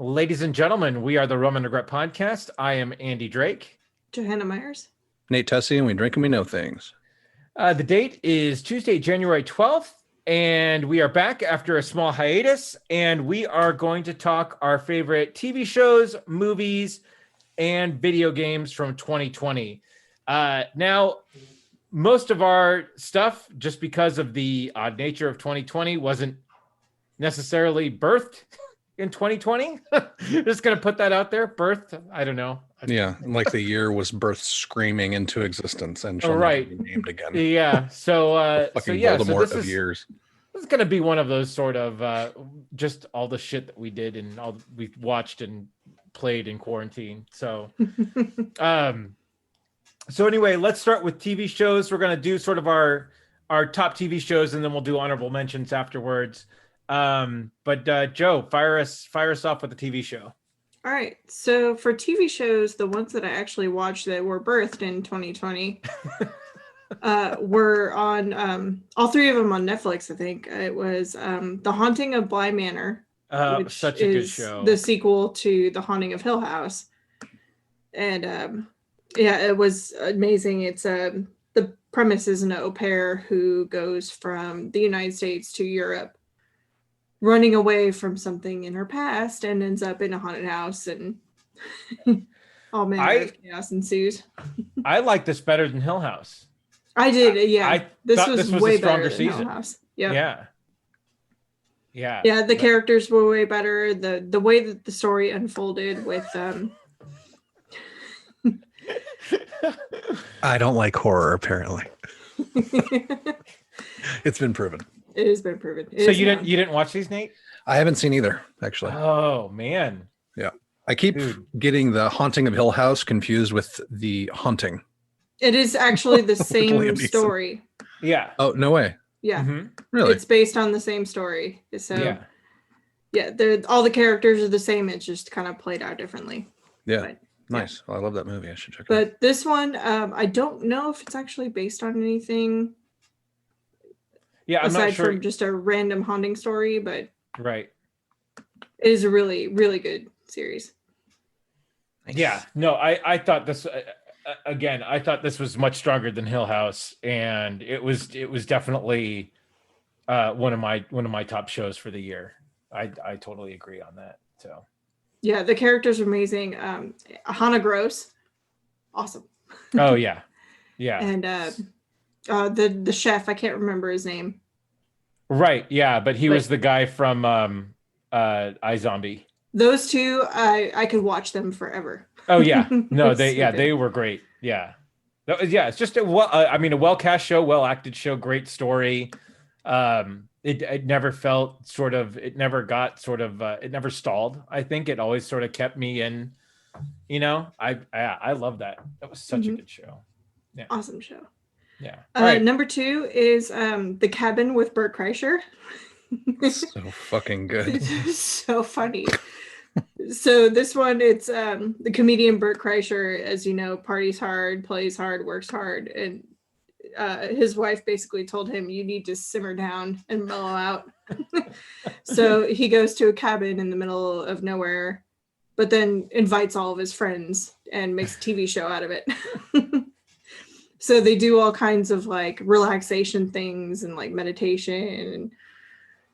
Ladies and gentlemen, we are the Rum Regret podcast. I am Andy Drake. Johanna Myers. Nate Tussey, and we drink and we know things. The date is Tuesday, January 12th, and we are back after a small hiatus, and we are going to talk our favorite TV shows, movies, and video games from 2020. Now, most of our stuff, just because of the odd nature of 2020, wasn't necessarily birthed in 2020. Just going to put that out there. Birthed, I don't know. Yeah, like the year was birthed screaming into existence and shall right. never be named again. Yeah. So, Voldemort of years. This is going to be one of those sort of just all the shit that we did and all we watched and played in quarantine. So, so anyway, let's start with TV shows. We're going to do sort of our top TV shows, and then we'll do honorable mentions afterwards. But Joe, fire us off with a TV show. All right. So for TV shows, the ones that I actually watched that were birthed in 2020 were on all three of them on Netflix, I think. It was The Haunting of Bly Manor, which such a good show. The sequel to The Haunting of Hill House. And yeah, it was amazing. It's the premise is an au pair who goes from the United States to Europe, running away from something in her past, and ends up in a haunted house, and all manner of chaos ensues. I like this better than Hill House. I did, yeah. This was way a stronger better than season. Hill House. Yep. Yeah. Yeah, the characters were way better. The way that the story unfolded with I don't like horror, apparently. It's been proven. It has been proven. So you didn't watch these, Nate? I haven't seen either, actually. Oh man. Yeah. I keep getting The Haunting of Hill House confused with The Haunting. It is actually the same story. Yeah. Oh, no way. Yeah. Mm-hmm. Really? It's based on the same story. So yeah, all the characters are the same. It's just kind of played out differently. Yeah. But, nice. Well, I love that movie. I should check it out. But this one, I don't know if it's actually based on anything. Yeah, I'm not sure. From just a random haunting story, but right. It is a really, really good series. Yeah. No, I thought this again. I thought this was much stronger than Hill House, and it was definitely one of my top shows for the year. I totally agree on that. So. Yeah, the characters are amazing. Hannah Gross, awesome. Oh yeah, yeah. And the chef, I can't remember his name. Right. Yeah, but he was the guy from iZombie. Those two, I could watch them forever. Oh yeah, no, they were great. Yeah, it's just a well cast show, well acted show, great story. It never felt sort of, it never got sort of, it never stalled. I think it always sort of kept me in. You know, I love that. That was such a good show. Yeah, awesome show. Yeah. Number 2 is The Cabin with Bert Kreischer. So fucking good. It's so funny. So this one, it's the comedian Bert Kreischer, as you know, parties hard, plays hard, works hard, and his wife basically told him, you need to simmer down and mellow out. So he goes to a cabin in the middle of nowhere, but then invites all of his friends and makes a TV show out of it. So they do all kinds of like relaxation things and like meditation, and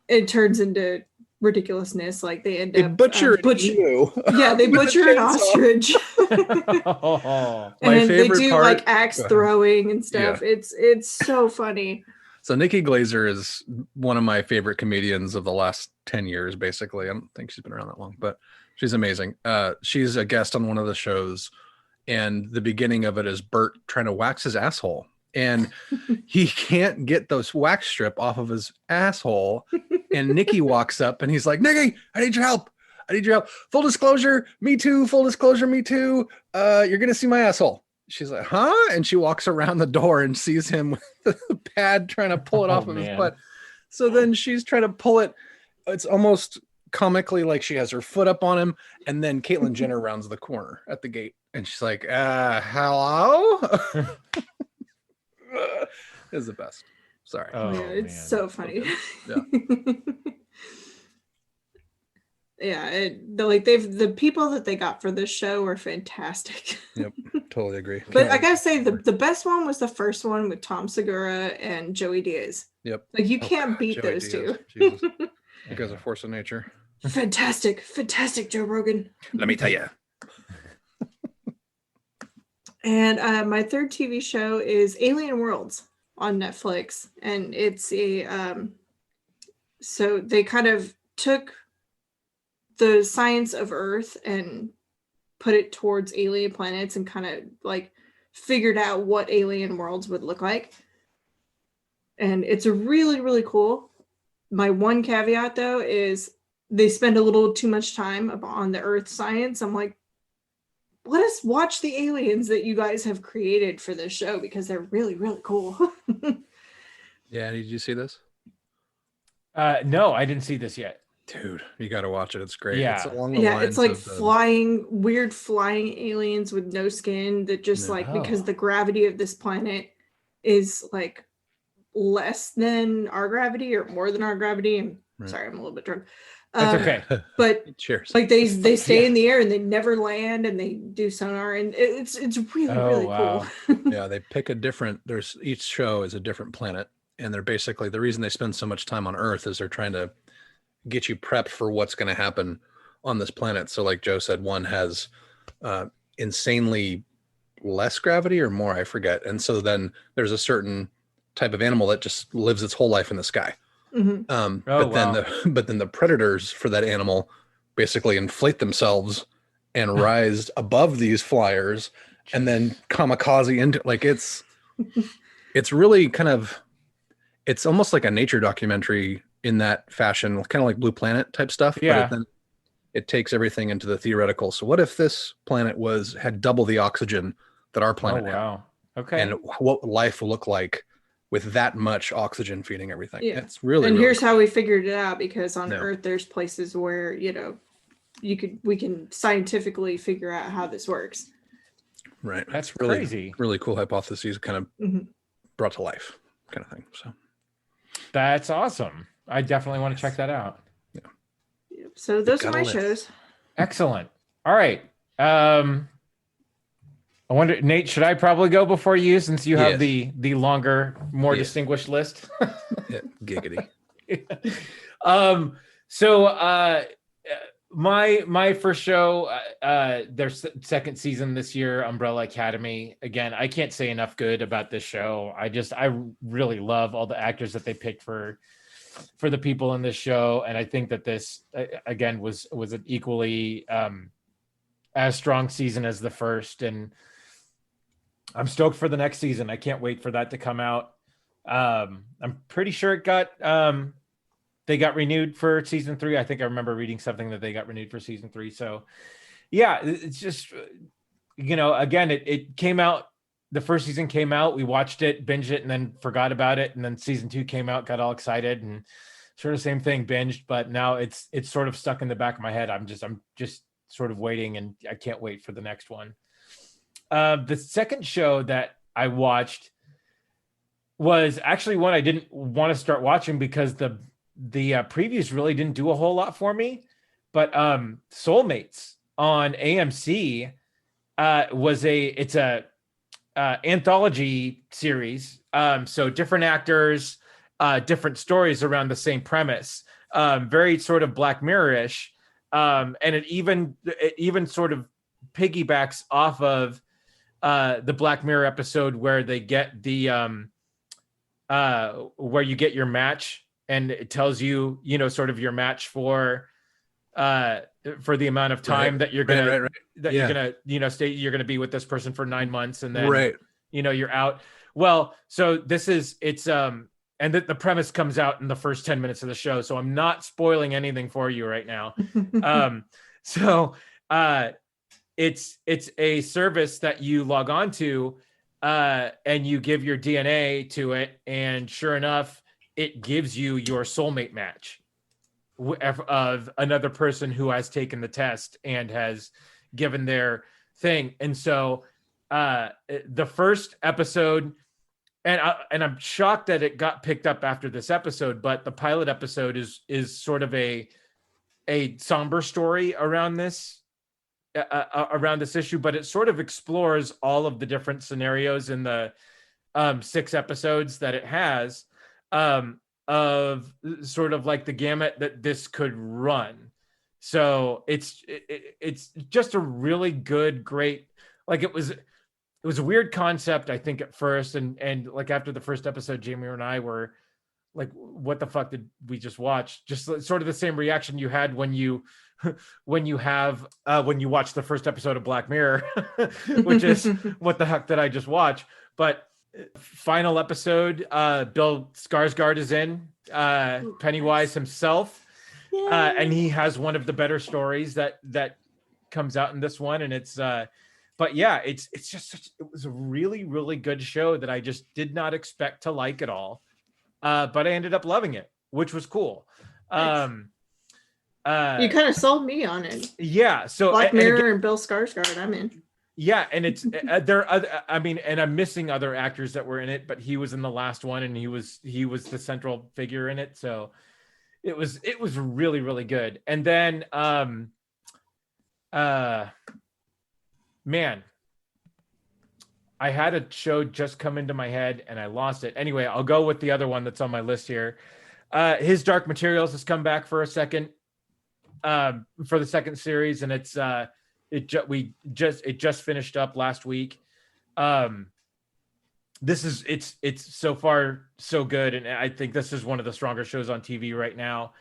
it turns into ridiculousness. Like they end up butchering you. Yeah, they butcher an ostrich. And they do like axe throwing and stuff. Yeah. It's so funny. So Nikki Glaser is one of my favorite comedians of the last 10 years, basically. I don't think she's been around that long, but she's amazing. She's a guest on one of the shows, and the beginning of it is Bert trying to wax his asshole, and he can't get those wax strip off of his asshole. And Nikki walks up and he's like, Nikki, I need your help. Full disclosure, me too. You're going to see my asshole. She's like, huh? And she walks around the door and sees him with the pad trying to pull it off of his butt. So then she's trying to pull it. It's almost comically like she has her foot up on him. And then Caitlyn Jenner rounds the corner at the gate. And she's like, hello? It's the best. Sorry. Oh, yeah, it's so funny. Yeah. Yeah, the people that they got for this show were fantastic. Yep, totally agree. But I gotta say, the best one was the first one with Tom Segura and Joey Diaz. Yep. Like you can't beat Joey those Diaz. two. Jesus. You guys are a force of nature. Fantastic, Joe Rogan. Let me tell you. And my third TV show is Alien Worlds on Netflix, and it's so they kind of took the science of Earth and put it towards alien planets and kind of like figured out what alien worlds would look like. And it's a really, really cool. My one caveat though is they spend a little too much time on the Earth science. I'm like, let us watch the aliens that you guys have created for this show because they're really, really cool. Yeah, did you see this? No, I didn't see this yet. Dude, you got to watch it. It's great. Yeah. It's along the Yeah, lines it's like of weird flying aliens with no skin that just like, because the gravity of this planet is like less than our gravity or more than our gravity. And Right. sorry, I'm a little bit drunk. That's okay. But cheers. like they stay in the air and they never land and they do sonar and it's really wow. cool. Yeah, they pick each show is a different planet, and they're basically, the reason they spend so much time on Earth is they're trying to get you prepped for what's going to happen on this planet. So like Joe said, one has insanely less gravity or more, I forget. And so then there's a certain type of animal that just lives its whole life in the sky. Mm-hmm. But then the predators for that animal basically inflate themselves and rise above these flyers and then kamikaze into, like, it's really kind of, it's almost like a nature documentary in that fashion, kind of like Blue Planet type stuff. Yeah. But it takes everything into the theoretical. So what if this planet had double the oxygen that our planet had? Wow. Okay. And what life will look like with that much oxygen feeding everything. Yeah. It's really, and really here's cool. how we figured it out, because on No. Earth there's places where, you know, we can scientifically figure out how this works. Right. That's really, crazy. Really cool hypotheses kind of Mhm. brought to life kind of thing. So That's awesome. I definitely want to check that out. Yep. So those are gotta my live. shows. Excellent. All right. I wonder, Nate, should I probably go before you, since you have Yes. the longer, more Yeah. distinguished list? yeah, giggity. So my first show, their second season this year, Umbrella Academy. Again, I can't say enough good about this show. I really love all the actors that they picked for the people in this show, and I think that this again was an equally as strong season as the first, and I'm stoked for the next season. I can't wait for that to come out. I'm pretty sure they got renewed for season 3. I think I remember reading something that they got renewed for season 3. So yeah, it's just, again, it came out, the first season came out, we watched it, binged it, and then forgot about it. And then season 2 came out, got all excited, and sort of same thing, binged, but now it's sort of stuck in the back of my head. I'm just sort of waiting, and I can't wait for the next one. The second show that I watched was actually one I didn't want to start watching because the previews really didn't do a whole lot for me. But Soulmates on AMC it's a anthology series. So different actors, different stories around the same premise. Very sort of Black Mirror-ish. And it even sort of piggybacks off of the Black Mirror episode where they get the where you get your match, and it tells you, sort of your match for the amount of time that you're gonna you're gonna be with this person for 9 months, and then you're out. Well, so it's and the premise comes out in the first 10 minutes of the show, so I'm not spoiling anything for you right now. It's a service that you log on to, and you give your DNA to it, and sure enough, it gives you your soulmate match of another person who has taken the test and has given their thing. And so the first episode, and I'm shocked that it got picked up after this episode, but the pilot episode is sort of a somber story around this issue, but it sort of explores all of the different scenarios in the 6 episodes that it has, of sort of like the gamut that this could run. So it's just a really good, great, like it was a weird concept, I think, at first, and like after the first episode, Jamie and I were like, what the fuck did we just watch? Just sort of the same reaction you had when you when you watch the first episode of Black Mirror, which is what the heck did I just watch? But final episode, Bill Skarsgård is in, Pennywise himself, and he has one of the better stories that comes out in this one, and it's but yeah, it's just it was a really, really good show that I just did not expect to like at all, but I ended up loving it, which was cool. Nice. You kind of sold me on it. Yeah, so Black Mirror and Bill Skarsgård, I'm in. Yeah, and it's there. I mean, and I'm missing other actors that were in it, but he was in the last one, and he was the central figure in it. So it was really, really good. And then, man, I had a show just come into my head and I lost it. Anyway, I'll go with the other one that's on my list here. His Dark Materials has come back for a second, for the second series, and it's it just finished up last week. It's so far so good, and I think this is one of the stronger shows on TV right now.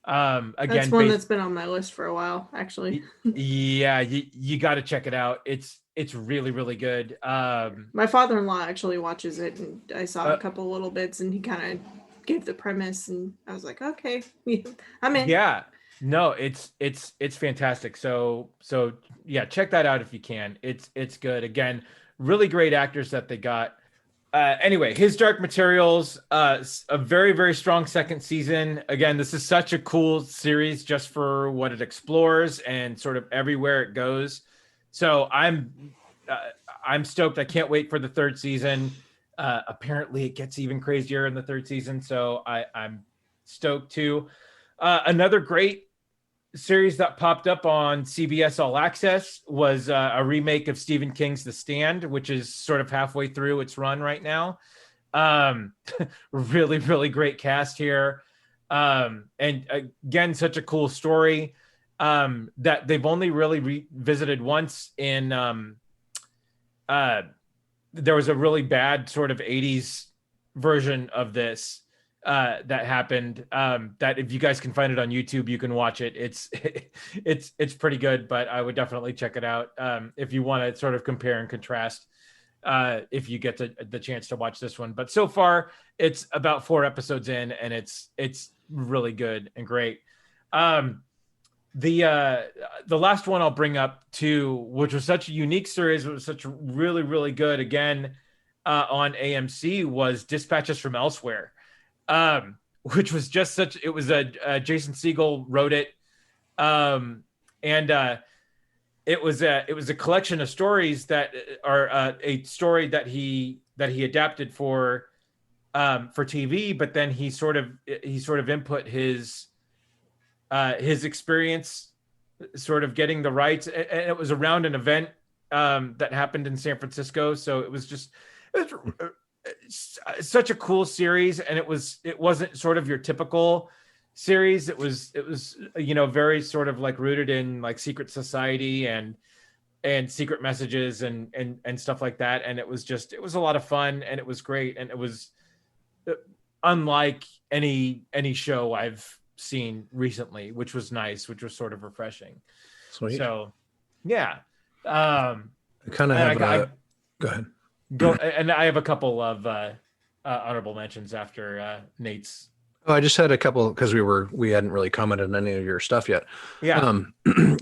Again, that's one that's been on my list for a while, actually. Yeah, you got to check it out. It's really, really good. My father-in-law actually watches it, and I saw a couple little bits, and he kind of gave the premise, and I was like, okay, I'm in. Yeah, no, it's fantastic. So yeah, check that out if you can. It's good. Again, really great actors that they got. Anyway, His Dark Materials, a very, very strong second season. Again, this is such a cool series just for what it explores and sort of everywhere it goes. So I'm stoked. I can't wait for the third season. Apparently it gets even crazier in the third season. So I'm stoked too. Another great series that popped up on CBS All Access was a remake of Stephen King's The Stand, which is sort of halfway through its run right now. Really, really great cast here. And again, such a cool story that they've only really revisited once in there was a really bad sort of 80s version of this that happened, that if you guys can find it on YouTube, you can watch it. It's pretty good, but I would definitely check it out if you want to sort of compare and contrast, if you get the chance to watch this one. But so far it's about 4 episodes in, and it's really good and great. The last one I'll bring up too, which was such a unique series, it was such really, really good, again, on AMC, was Dispatches from Elsewhere. Which was just it was Jason Segel wrote it. And it was a collection of stories that are a story that he adapted for TV, but then he sort of input his experience sort of getting the rights. And it was around an event that happened in San Francisco. So it was such a cool series, and it wasn't sort of your typical series. It was very sort of like rooted in like secret society and secret messages and stuff like that, and it was a lot of fun, and it was great, and it was unlike any show I've seen recently, which was nice, which was sort of refreshing. Sweet. So yeah, I kind of have go ahead. And I have a couple of honorable mentions after Nate's. Oh, I just had a couple because we hadn't really commented on any of your stuff yet. Yeah.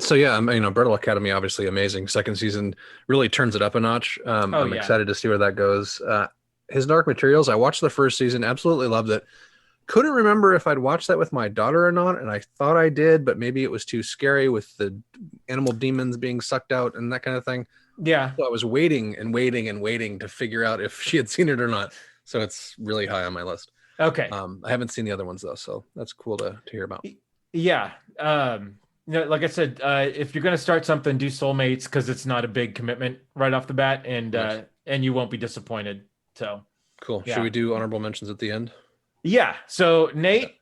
So yeah, Umbrella Academy, obviously amazing. Second season really turns it up a notch. I'm excited to see where that goes. His Dark Materials, I watched the first season, absolutely loved it. Couldn't remember if I'd watched that with my daughter or not, and I thought I did, but maybe it was too scary with the animal demons being sucked out and that kind of thing. Yeah. So I was waiting to figure out if she had seen it or not. So it's really high on my list. Okay. I haven't seen the other ones though, so that's cool to hear about. Yeah. Like I said, if you're gonna start something, do Soulmates because it's not a big commitment right off the bat, Nice. and you won't be disappointed. So Cool. Should yeah, we do honorable mentions at the end? yeah. So Nate,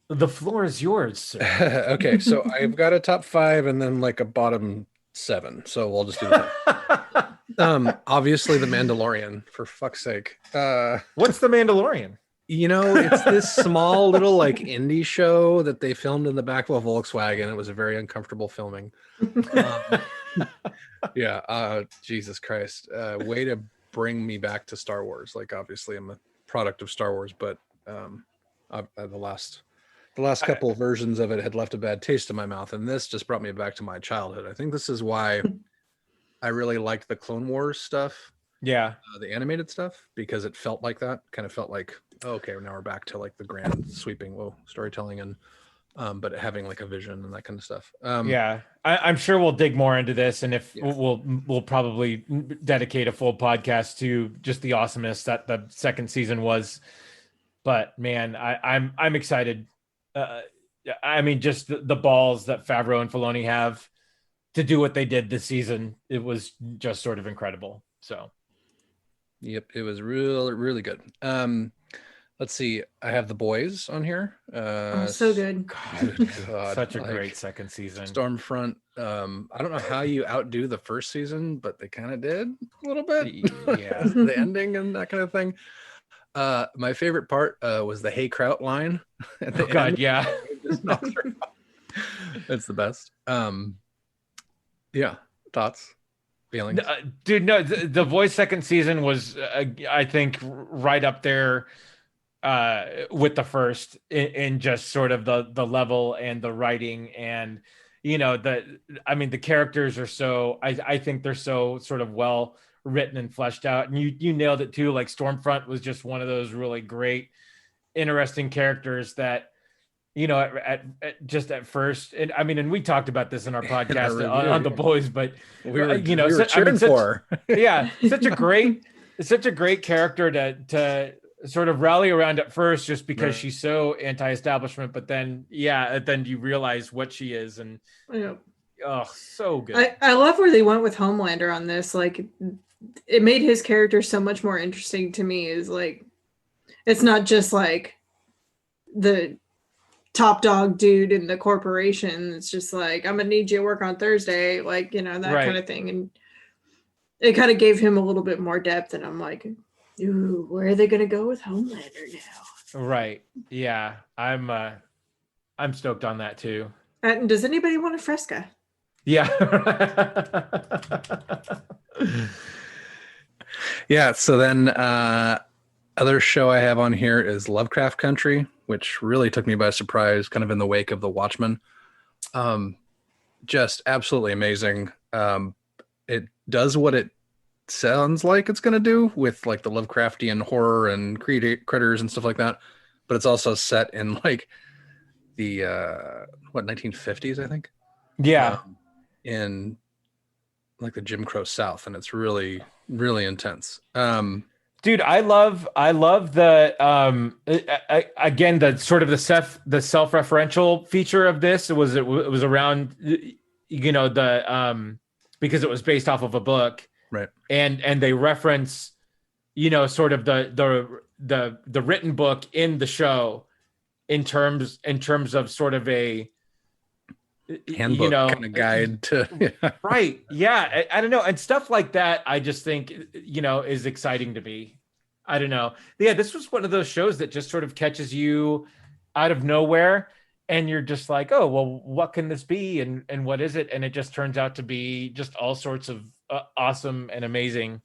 the floor is yours, sir. Okay, so I've got a top 5 and then like a bottom 7. So we'll just do the obviously The Mandalorian, for fuck's sake. What's The Mandalorian? It's this small little like indie show that they filmed in the back of a Volkswagen. It was a very uncomfortable filming. Jesus Christ. Way to bring me back to Star Wars. Like obviously I'm a product of Star Wars, but the last couple versions of it had left a bad taste in my mouth, and this just brought me back to my childhood. I think this is why I really liked the Clone Wars stuff. Yeah. The animated stuff, because it felt like that. Kind of felt like, oh, okay, now we're back to like the grand sweeping storytelling and but having like a vision and that kind of stuff. Yeah, I'm sure we'll dig more into this, and if we'll probably dedicate a full podcast to just the awesomeness that the second season was. But man, I'm excited. I mean, just the balls that Favreau and Filoni have to do what they did this season. It was just sort of incredible. So, yep, it was really, really good. Let's see. I have The Boys on here. So good. God, such a great second season. Stormfront. I don't know how you outdo the first season, but they kind of did a little bit. Yeah, the ending and that kind of thing. My favorite part was the "Hey Kraut" line. At the God, end. yeah. That's the best. Yeah. Thoughts, feelings, dude. No, the Voice second season was, I think, right up there with the first in just sort of the level and the writing, and the characters are so. I think they're so sort of well written and fleshed out, and you nailed it too. Like Stormfront was just one of those really great, interesting characters that. At first, and I mean, and we talked about this in our podcast on The Boys, but we were cheering for. Such a great character to sort of rally around at first, just because she's so anti-establishment, but then you realize what she is, and so good. I love where they went with Homelander on this. Like, it made his character so much more interesting to me. Is like, it's not just like the top dog dude in the corporation. It's just like, I'm gonna need you to work on Thursday, like, that kind of thing. And it kind of gave him a little bit more depth, and I'm like, ooh, where are they gonna go with Homelander now? Right. Yeah. I'm stoked on that too. And does anybody want a Fresca? Yeah. Yeah. So then other show I have on here is Lovecraft Country, which really took me by surprise, kind of in the wake of The Watchmen. Just absolutely amazing. It does what it sounds like it's going to do with like the Lovecraftian horror and critters and stuff like that. But it's also set in like the 1950s, I think. Yeah. In like the Jim Crow South, and it's really, really intense. Dude, I love the again, the sort of the self-referential feature of this. It was around because it was based off of a book, right? And they reference sort of the written book in the show in terms of sort of a handbook kind of guide to right. Yeah. I don't know. And stuff like that, I just think, is exciting to me. I don't know. Yeah. This was one of those shows that just sort of catches you out of nowhere, and you're just like, oh, well, what can this be? And what is it? And it just turns out to be just all sorts of awesome and amazing.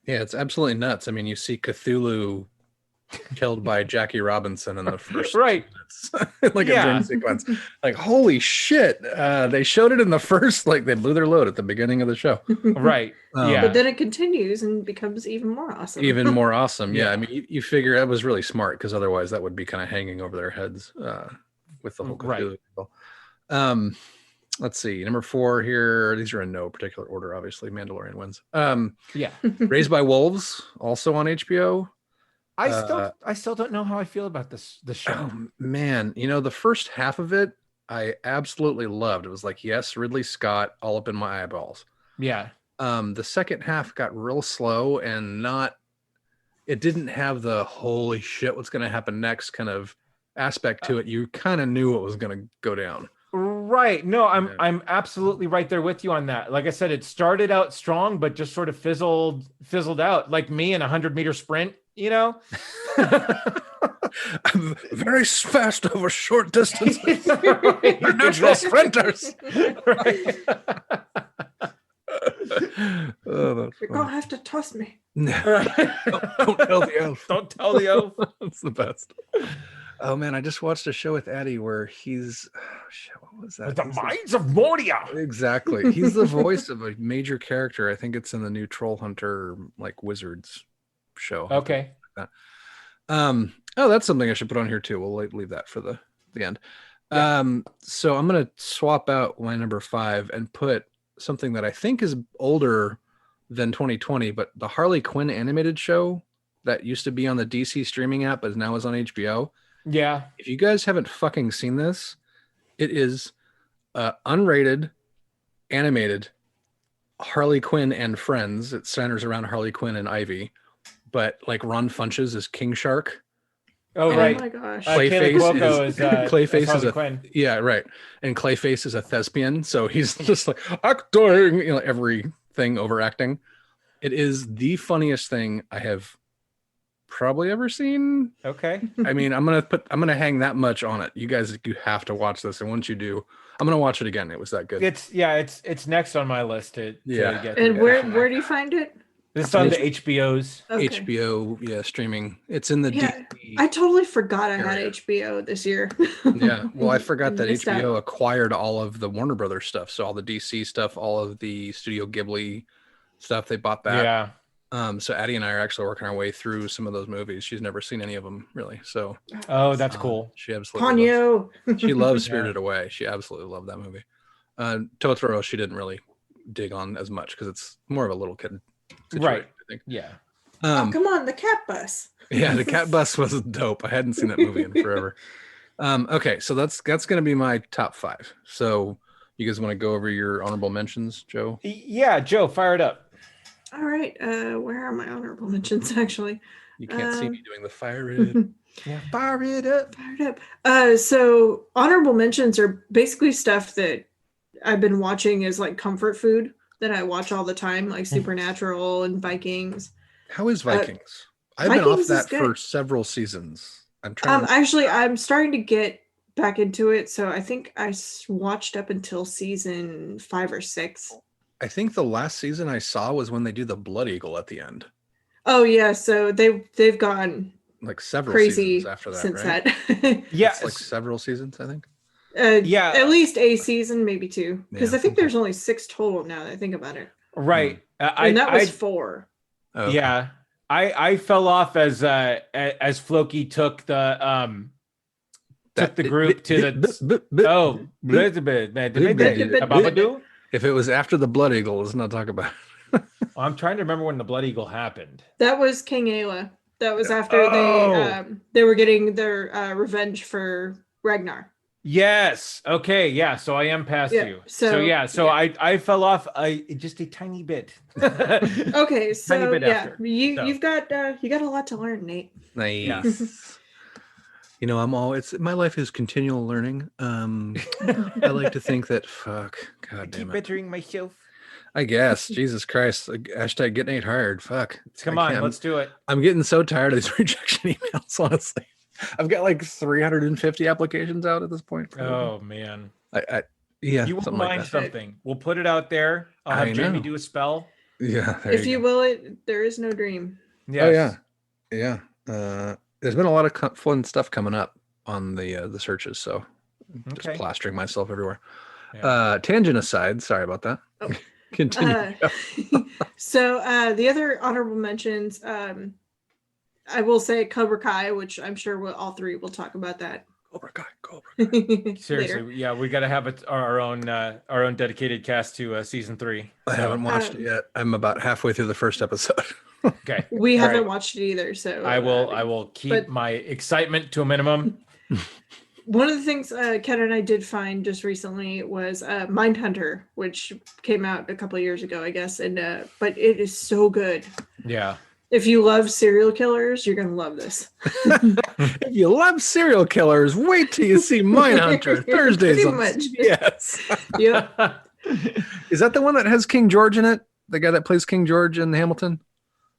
Yeah. It's absolutely nuts. I mean, you see Cthulhu killed by Jackie Robinson in the first right like a dream sequence. Like, holy shit, they showed it in the first, like they blew their load at the beginning of the show. Right. But then it continues and becomes even more awesome. Yeah. I mean, you figure that was really smart, because otherwise that would be kind of hanging over their heads with the whole Cthulhu people. Let's see, number 4 here, these are in no particular order, obviously. Mandalorian wins. Raised by Wolves, also on HBO. I still don't know how I feel about the show. Oh, man, the first half of it, I absolutely loved. It was like, yes, Ridley Scott, all up in my eyeballs. Yeah. The second half got real slow and it didn't have the holy shit, what's going to happen next kind of aspect to it. You kind of knew what was going to go down. Right. No, I'm absolutely right there with you on that. Like I said, it started out strong, but just sort of fizzled out, like me in a 100-meter sprint, I'm very fast over short distances. Right. We're natural sprinters. Right. Oh, You're gonna have to toss me. don't tell the elf. Don't tell the elf. That's the best. Oh man, I just watched a show with Addie where he's what was that? The Mines of Moria. Exactly. He's the voice of a major character. I think it's in the new Troll Hunter like Wizards show. Okay. Like that. Oh, that's something I should put on here too. We'll leave that for the end. Yeah. So I'm gonna swap out my number 5 and put something that I think is older than 2020, but the Harley Quinn animated show that used to be on the DC streaming app but now is on HBO. Yeah. If you guys haven't fucking seen this, it is unrated, animated Harley Quinn and friends. It centers around Harley Quinn and Ivy, but like Ron Funches is King Shark. Oh, Oh right. my gosh. Clayface Kaylee is Cuoco Harley is Quinn. Yeah, right. And Clayface is a thespian, so he's just like acting, everything overacting. It is the funniest thing I have probably ever seen. Okay. I mean, I'm gonna hang that much on it. You guys, you have to watch this, and once you do, I'm gonna watch it again. It was that good. It's next on my list to get. And to. where do you find it? This is on the HBO's. Okay. HBO, streaming. It's in the Yeah, DC. I totally forgot I had area. HBO this year. Yeah, well, I forgot that Missed out. HBO acquired all of the Warner Brothers stuff, so all the DC stuff, all of the Studio Ghibli stuff. They bought that. Yeah. So Addie and I are actually working our way through some of those movies. She's never seen any of them really, so Oh, that's cool. she absolutely loves, Ponyo. she loves Spirited Away. She absolutely loved that movie. Totoro, she didn't really dig on as much because it's more of a little kid situation, Right. I think. Yeah. Oh, come on, the cat bus. Yeah, the Cat Bus was dope. I hadn't seen that movie in forever. Okay, so that's going to be my top 5. So you guys want to go over your honorable mentions, Joe? Yeah, Joe, fire it up. All right. Where are my honorable mentions actually? You can't see me doing the fire it. Yeah, fire it up. Fired up. So honorable mentions are basically stuff that I've been watching as like comfort food that I watch all the time, like Supernatural and Vikings. How is Vikings? I've been off Vikings is that for good. several seasons. I'm trying. Actually, I'm starting to get back into it. So I think I watched up until season 5 or 6. I think the last season I saw was when they do the Blood Eagle at the end. Oh yeah, so they've gone Like several crazy seasons after that, since right? that. Yeah. It's like several seasons, I think. Yeah. At least a season, maybe 2, because Yeah, I think okay. there's only 6 total now that I think about it. Right. And that was 4. Oh, okay. Yeah. I fell off Floki took the group to the Babadoo. If it was after the Blood Eagle, let's not talk about it. I'm trying to remember when the Blood Eagle happened. That was King Ayla. That was after they were getting their revenge for Ragnar. Yes. Okay. Yeah. So I am past Yeah, you. so- I fell off just a tiny bit. Okay, so bit yeah, after, you've got a lot to learn, Nate. Nice. My life is continual learning. I like to think that God damn it. bettering myself. I guess. Jesus Christ. Hashtag get Nate hired. Fuck. Come I on, can't- let's do it. I'm getting so tired of these rejection emails, honestly. I've got like 350 applications out at this point. Oh man. Yeah. You will something like mind that. something. We'll put it out there. I'll I have Jamie know. do a spell. Yeah. there If you you go. will it, there is no dream. Yes. Oh yeah. Yeah. There's been a lot of fun stuff coming up on the searches, so I'm just Okay. plastering myself everywhere. Yeah. Tangent aside, sorry about that. Oh. Continue. So the other honorable mentions, I will say Cobra Kai, which I'm sure all 3 will talk about that. Cobra Kai. Seriously, later. yeah, we got to have our own dedicated cast to season 3. I haven't watched it yet. I'm about halfway through the first episode. Okay. We All haven't right. watched it either, so I will keep but- my excitement to a minimum. One of the things Ken and I did find just recently was Mindhunter, which came out a couple of years ago, I guess, and but it is so good. Yeah. If you love serial killers, you're gonna love this. If you love serial killers, wait till you see Mindhunter Thursdays Pretty on much. CBS. Yep. Is that the one that has King George in it? The guy that plays King George in Hamilton?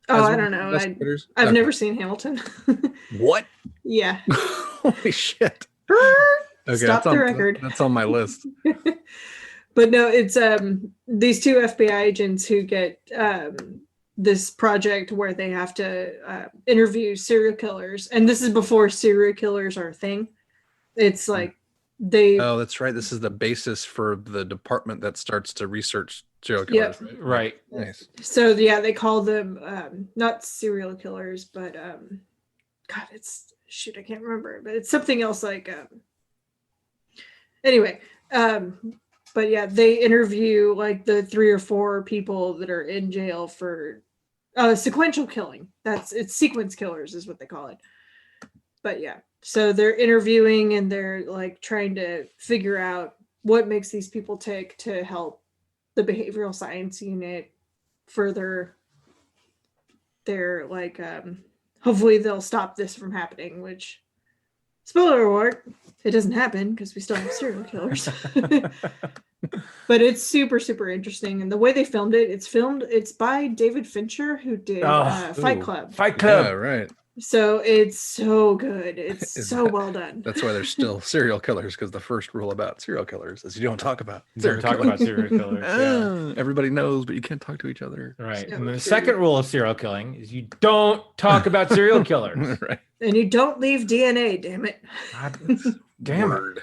Oh, As I one don't of the know. investigators? I've Okay. never seen Hamilton. What? Yeah. Holy shit. Okay, Stop the record. That's on my list. But no, it's these two FBI agents who get this project where they have to interview serial killers, and this is before serial killers are a thing. It's like they Oh, that's right. This is the basis for the department that starts to research serial killers. Yep. Right. Nice. so yeah, they call them not serial killers, but God, it's shoot, I can't remember, but it's something else like anyway, but yeah, they interview like the 3 or 4 people that are in jail for sequential killing. It's sequence killers is what they call it. But yeah, so they're interviewing and they're like trying to figure out what makes these people tick to help the behavioral science unit further their like hopefully they'll stop this from happening, which spoiler alert, it doesn't happen because we still have serial killers. But it's super, super interesting. And the way they filmed it, it's by David Fincher, who did Fight Club. Fight Club. Yeah, right. So it's so good. It's Is so that- well done. That's why there's still serial killers, because the first rule about serial killers is you don't talk about Don't talk about serial killers. Yeah. Ah, everybody knows, but you can't talk to each other. Right. So And the true. second rule of serial killing is you don't talk about serial killers. Right. And you don't leave DNA, damn it. God, damn it. Word.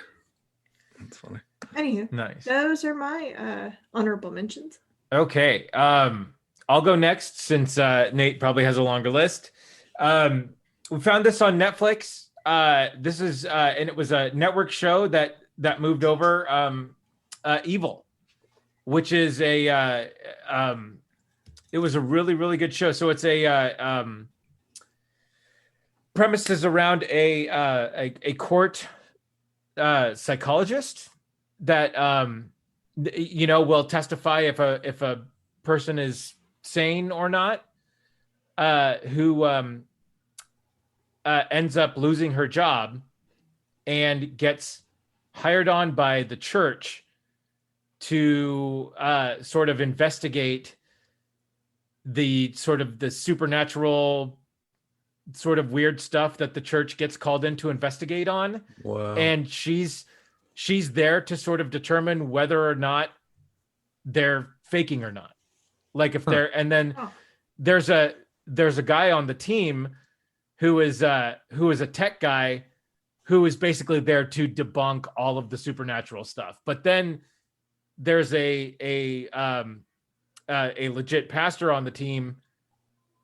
That's funny. Anywho, Nice. those are my honorable mentions. Okay. I'll go next since Nate probably has a longer list. We found this on Netflix. This is and it was a network show that moved over. Evil, which is it was a really, really good show. So it's a premise is around a court psychologist that will testify if a person is sane or not, who ends up losing her job and gets hired on by the church to sort of investigate the supernatural sort of weird stuff that the church gets called in to investigate on. Wow. And she's there to sort of determine whether or not they're faking or not. Like if they're, and then there's a guy on the team who is a tech guy who is basically there to debunk all of the supernatural stuff. But then there's a legit pastor on the team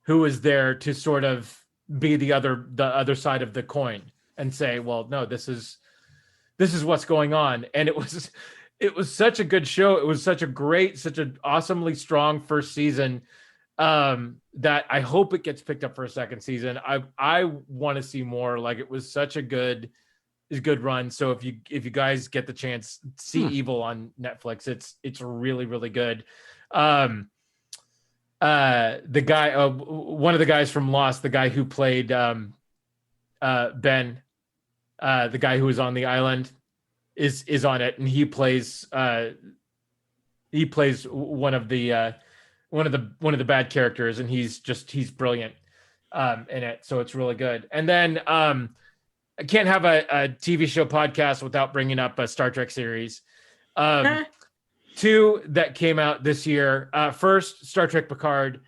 who is there to sort of be the other side of the coin and say, well, no, this is what's going on. And it was such a good show. It was such an awesomely strong first season that I hope it gets picked up for a second season. I want to see more. Like, it was such a good run. So if you guys get the chance, see Evil on Netflix. It's really, really good. The guy, one of the guys from Lost, the guy who played Ben, the guy who was on the island, is on it, and he plays one of the bad characters, and he's brilliant in it. So it's really good. And then I can't have a TV show podcast without bringing up a Star Trek series. 2 that came out this year. First, Star Trek Picard,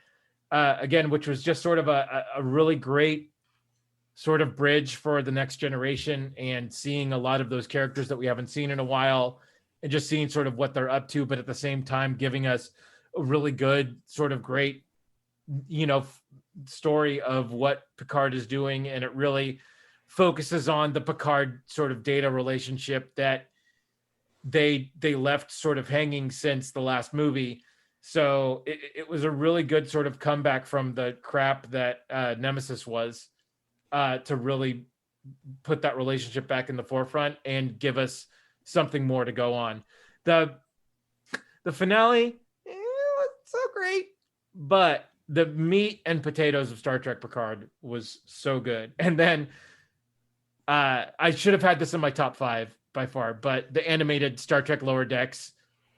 again, which was just sort of a really great sort of bridge for the next generation, and seeing a lot of those characters that we haven't seen in a while, and just seeing sort of what they're up to, but at the same time giving us a really good sort of great, story of what Picard is doing. And it really focuses on the Picard sort of Data relationship that they left sort of hanging since the last movie. So it was a really good sort of comeback from the crap that Nemesis was, to really put that relationship back in the forefront and give us something more to go on. The finale, it's so great, but the meat and potatoes of Star Trek Picard was so good. And then I should have had this in my top 5 by far, but the animated Star Trek Lower Decks.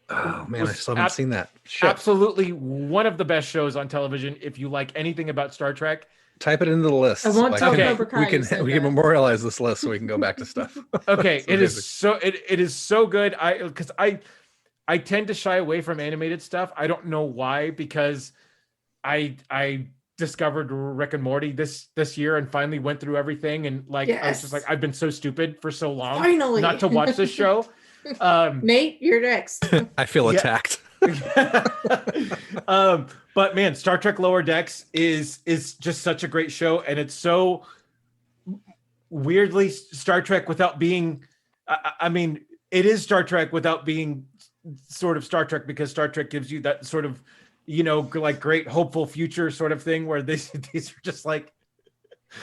Oh man, I still haven't seen that. Shit. Absolutely one of the best shows on television. If you like anything about Star Trek, type it into the list. I want so Cobra Kai, we can memorialize this list so we can go back to stuff. Okay, it is so good. I tend to shy away from animated stuff. I don't know why, because I discovered Rick and Morty this year and finally went through everything, and I was just like, I've been so stupid for so long finally not to watch this show. Nate, you're next. I feel attacked. But man, Star Trek Lower Decks is just such a great show, and it's so weirdly Star Trek without being I mean, it is Star Trek without being sort of Star Trek, because Star Trek gives you that sort of, like great hopeful future sort of thing where these are just like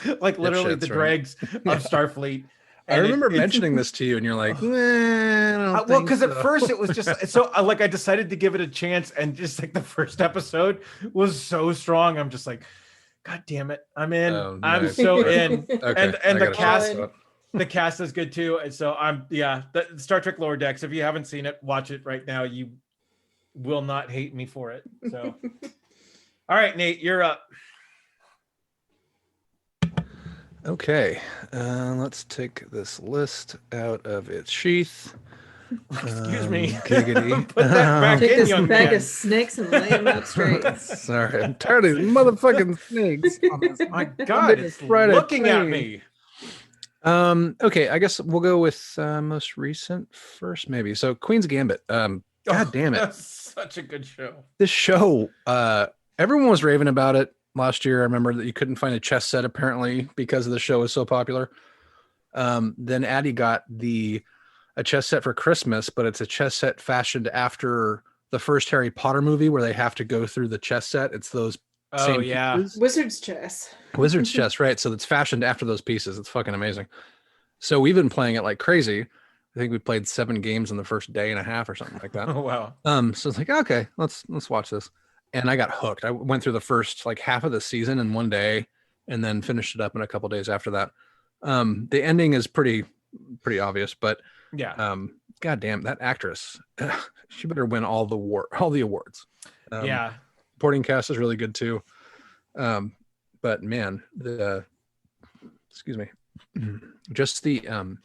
literally the dregs of Starfleet. I remember mentioning this to you, and you're like, I don't because at first it was just so I decided to give it a chance, and just like the first episode was so strong. I'm just like, God damn it, I'm in. Oh, I'm nice. so in. Okay, and the cast is good too. And so the Star Trek Lower Decks. If you haven't seen it, watch it right now. You will not hate me for it. So, all right, Nate, you're up. Okay, let's take this list out of its sheath. Excuse me. Giggity. Put that back Take in, this young bag man. of snakes and lay them out straight. Sorry, I'm tired of these motherfucking snakes. My God, it's Friday looking at train. me. Okay, I guess we'll go with most recent first, maybe. So Queen's Gambit. God damn it. That's such a good show. This show, everyone was raving about it last year. I remember that you couldn't find a chess set apparently because the show was so popular. Then Addie got a chess set for Christmas, but it's a chess set fashioned after the first Harry Potter movie where they have to go through the chess set. It's those same pieces. Wizard's chess. Wizard's chess, right? So it's fashioned after those pieces. It's fucking amazing. So we've been playing it like crazy. I think we played 7 games in the first day and a half or something like that. Oh wow. So it's like, okay, let's watch this. And I got hooked. I went through the first like half of the season in one day and then finished it up in a couple days after that. The ending is pretty obvious, but yeah. God damn, that actress, she better win all the awards. Yeah. Supporting cast is really good too. But man, just the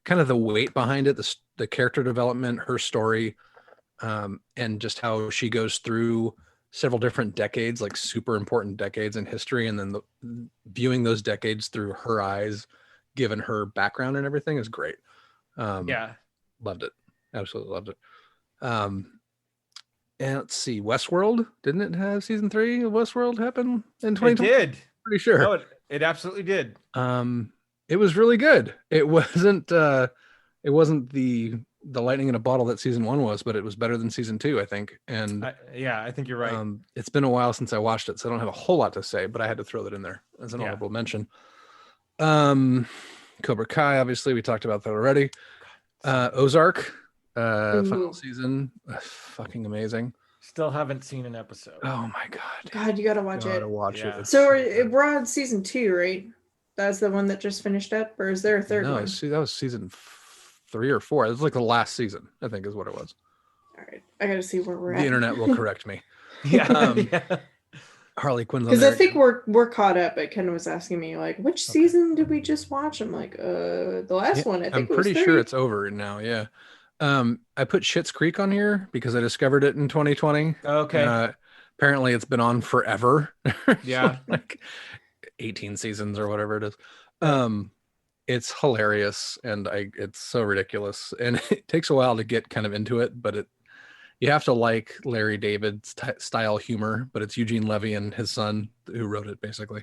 kind of the weight behind it, the character development, her story, and just how she goes through several different decades, like super important decades in history, and then viewing those decades through her eyes, given her background and everything, is great. Loved it. Absolutely loved it. And let's see, Westworld, didn't it have season 3 of Westworld happen in 2020? It did. Pretty sure. No, it absolutely did. It was really good. It wasn't the lightning in a bottle that season 1 was, but it was better than season 2, I think. And I think you're right. It's been a while since I watched it, so I don't have a whole lot to say, but I had to throw that in there as an honorable mention. Cobra Kai, obviously, we talked about that already. Ozark, final season, fucking amazing. Still haven't seen an episode. Oh my god! God, you gotta watch it. It's so we're on season 2, right? That's the one that just finished up, or is there a third one? No, that was season 3 or 4. It was like the last season, I think, is what it was. All right, I gotta see where we're at. The internet will correct me. Yeah. Harley Quinn's on because there. I think we're caught up. But Ken was asking me like, which season did we just watch? I'm like, the last one. I think I'm pretty sure it's over now. Yeah. I put Schitt's Creek on here because I discovered it in 2020. Okay. Apparently it's been on forever. Yeah. Like 18 seasons or whatever it is. It's hilarious and it's so ridiculous, and it takes a while to get kind of into it, but you have to like Larry David's style humor, but it's Eugene Levy and his son who wrote it basically.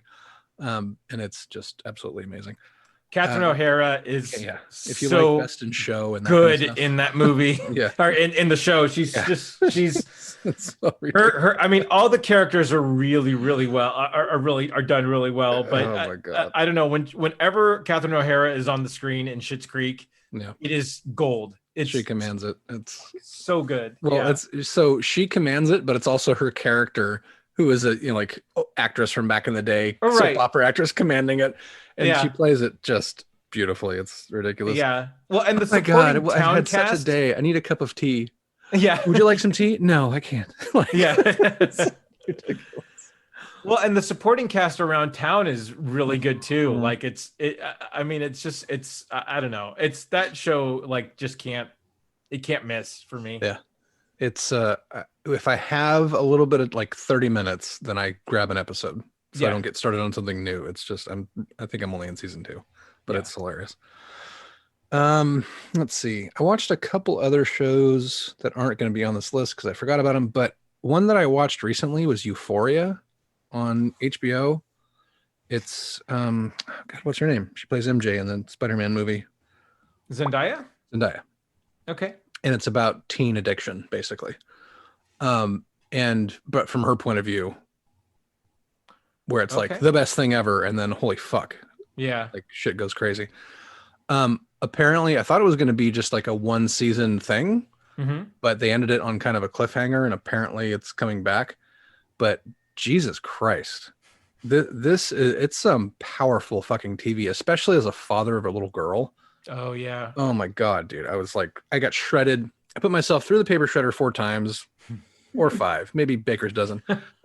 And it's just absolutely amazing. Catherine O'Hara is if you so like Best in Show and that good kind of stuff. in that movie. Yeah. Or in the show. She's It's so ridiculous. her. I mean, all the characters are really, really well. Are done really well. But Oh my God. I don't know, whenever Catherine O'Hara is on the screen in Schitt's Creek, it is gold. She commands it. It's so good. Well, it's so she commands it, but it's also her character, who is a actress from back in the day, soap opera actress, commanding it, and she plays it just beautifully. It's ridiculous. Yeah. Well, and the supporting town I had cast. such a day. I need a cup of tea. Yeah. Would you like some tea? No, I can't. It's ridiculous. Well, and the supporting cast around town is really good too. Like it's I don't know. It's that show just can't miss for me. Yeah. It's if I have a little bit of 30 minutes, then I grab an episode. So I don't get started on something new. It's just I think I'm only in season 2, but it's hilarious. Let's see. I watched a couple other shows that aren't going to be on this list because I forgot about them, but one that I watched recently was Euphoria on HBO. It's God, what's her name? She plays MJ in the Spider-Man movie. Zendaya. Okay. And it's about teen addiction, basically. But from her point of view, where it's the best thing ever, and then holy fuck. Yeah. Shit goes crazy. Apparently I thought it was going to be just a 1 season thing, but they ended it on kind of a cliffhanger, and apparently it's coming back. But Jesus Christ, it's some powerful fucking TV, especially as a father of a little girl. Oh yeah. Oh my God, dude. I was I got shredded. I put myself through the paper shredder 4 times or 5, maybe baker's dozen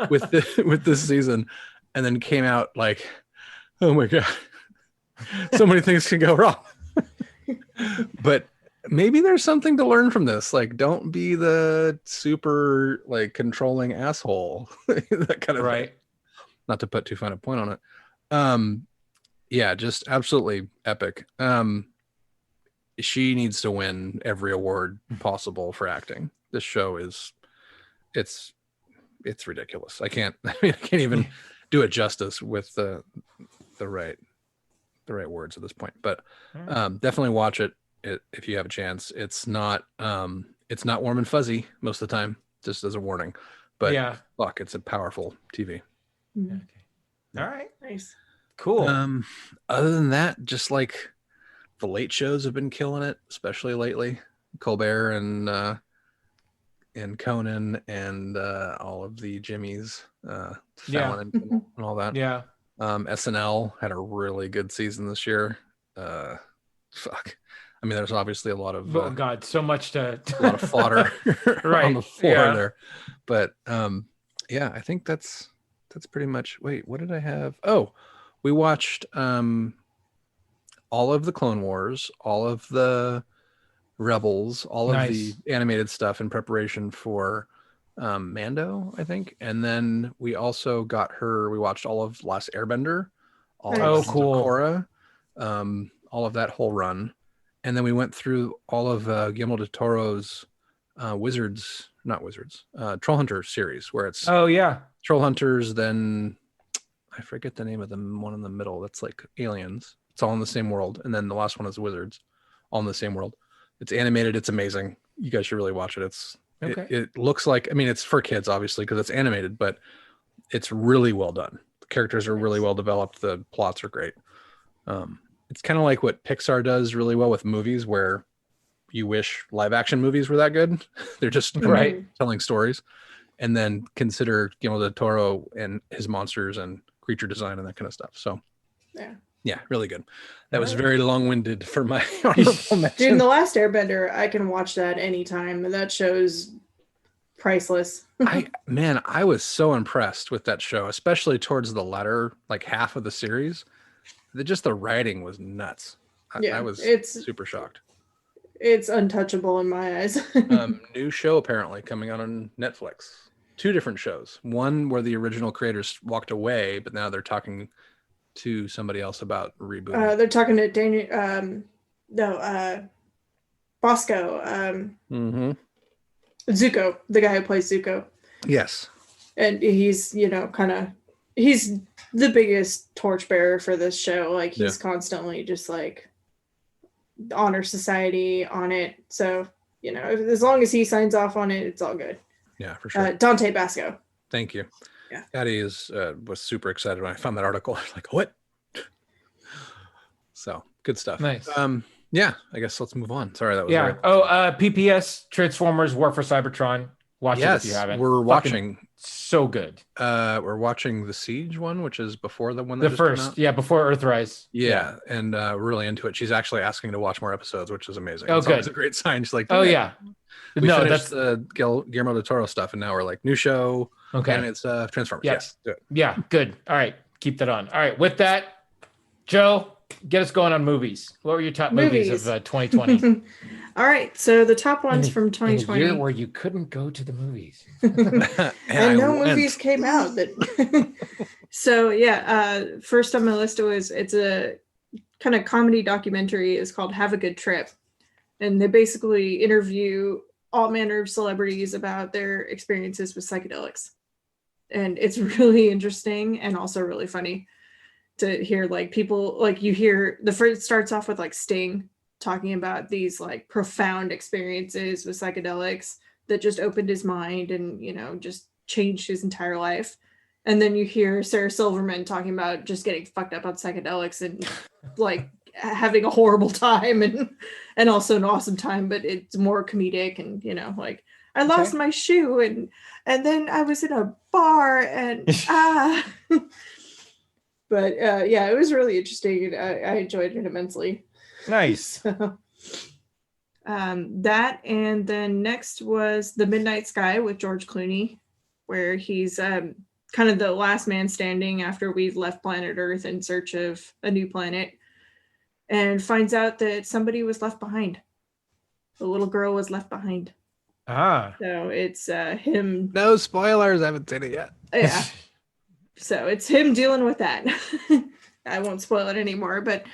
with this season. And then came out oh my God, so many things can go wrong. But maybe there's something to learn from this. Don't be the super controlling asshole. That kind of thing. Not to put too fine a point on it. Yeah, just absolutely epic. She needs to win every award possible for acting. This show it's ridiculous. I can't even do it justice with the right words at this point. But definitely watch it if you have a chance. It's not warm and fuzzy most of the time, just as a warning. But fuck, it's a powerful TV. Okay. All right. Nice. Cool. Other than that, just the late shows have been killing it, especially lately. Colbert and Conan and all of the Jimmys, Fallon and all that. Yeah. SNL had a really good season this year. Fuck. I mean, there's obviously a lot of oh God, so much a lot of fodder on the floor there. But I think that's pretty much. Wait, what did I have? Oh, we watched all of the Clone Wars, all of the Rebels, all of the animated stuff in preparation for Mando, I think. And then we also we watched all of Last Airbender, all of Korra, all of that whole run. And then we went through all of Guillermo del Toro's Troll Hunter series, where it's Troll Hunters, then I forget the name of the one in the middle. That's Aliens. It's all in the same world. And then the last one is Wizards, all in the same world. It's animated. It's amazing. You guys should really watch it. It looks it's for kids, obviously, because it's animated, but it's really well done. The characters are really well developed. The plots are great. It's kind of like what Pixar does really well with movies, where you wish live action movies were that good. They're just telling stories. And then consider Guillermo del Toro and his monsters and creature design and that kind of stuff. So yeah, really good. That was very long-winded for my honorable mention. Dude, in The Last Airbender, I can watch that anytime. That show's priceless. I was so impressed with that show, especially towards the latter half of the series. The writing was nuts. I was super shocked. It's untouchable in my eyes. New show apparently coming out on Netflix. 2 different shows. One where the original creators walked away, but now they're talking to somebody else about rebooting. They're talking to Daniel. Bosco. Zuko, the guy who plays Zuko. Yes. And he's, he's the biggest torchbearer for this show. Like he's constantly just like honor society on it. So, you know, as long as he signs off on it, it's all good. Yeah, for sure. Dante Basco. Thank you. Yeah. Patty was super excited when I found that article. I was like, what? So good stuff. Nice. Yeah, I guess let's move on. Sorry, that was PPS Transformers War for Cybertron. Watch it if you haven't. We're watching. So good. We're watching the Siege one, which is before the one that the first, before Earthrise. Yeah, and we're really into it. She's actually asking to watch more episodes, which is amazing. Oh, good. It's a great sign. She's like, we finished the Guillermo del Toro stuff, and now we're like, new show. Okay, and it's Transformers. Yes, do it. Yeah, good. All right, keep that on. All right, with that, Joe, get us going on movies. What were your top movies of 2020? All right, so the top ones from 2020. In a year where you couldn't go to the movies. and no movies came out. So first on my list it's a kind of comedy documentary. It's called Have a Good Trip. And they basically interview all manner of celebrities about their experiences with psychedelics. And it's really interesting and also really funny to hear like people, like you hear the first starts off with like Sting talking about these like profound experiences with psychedelics that just opened his mind and, you know, just changed his entire life. And then you hear Sarah Silverman talking about just getting fucked up on psychedelics and like having a horrible time and also an awesome time, but it's more comedic and, you know, like I lost my shoe and then I was in a bar and but it was really interesting and I enjoyed it immensely. Nice. So, that and then next was The Midnight Sky with George Clooney, where he's kind of the last man standing after we've left planet Earth in search of a new planet and finds out that somebody was left behind. The little girl was left behind. So it's him. No spoilers. I haven't seen it yet. Yeah. So it's him dealing with that. I won't spoil it anymore, but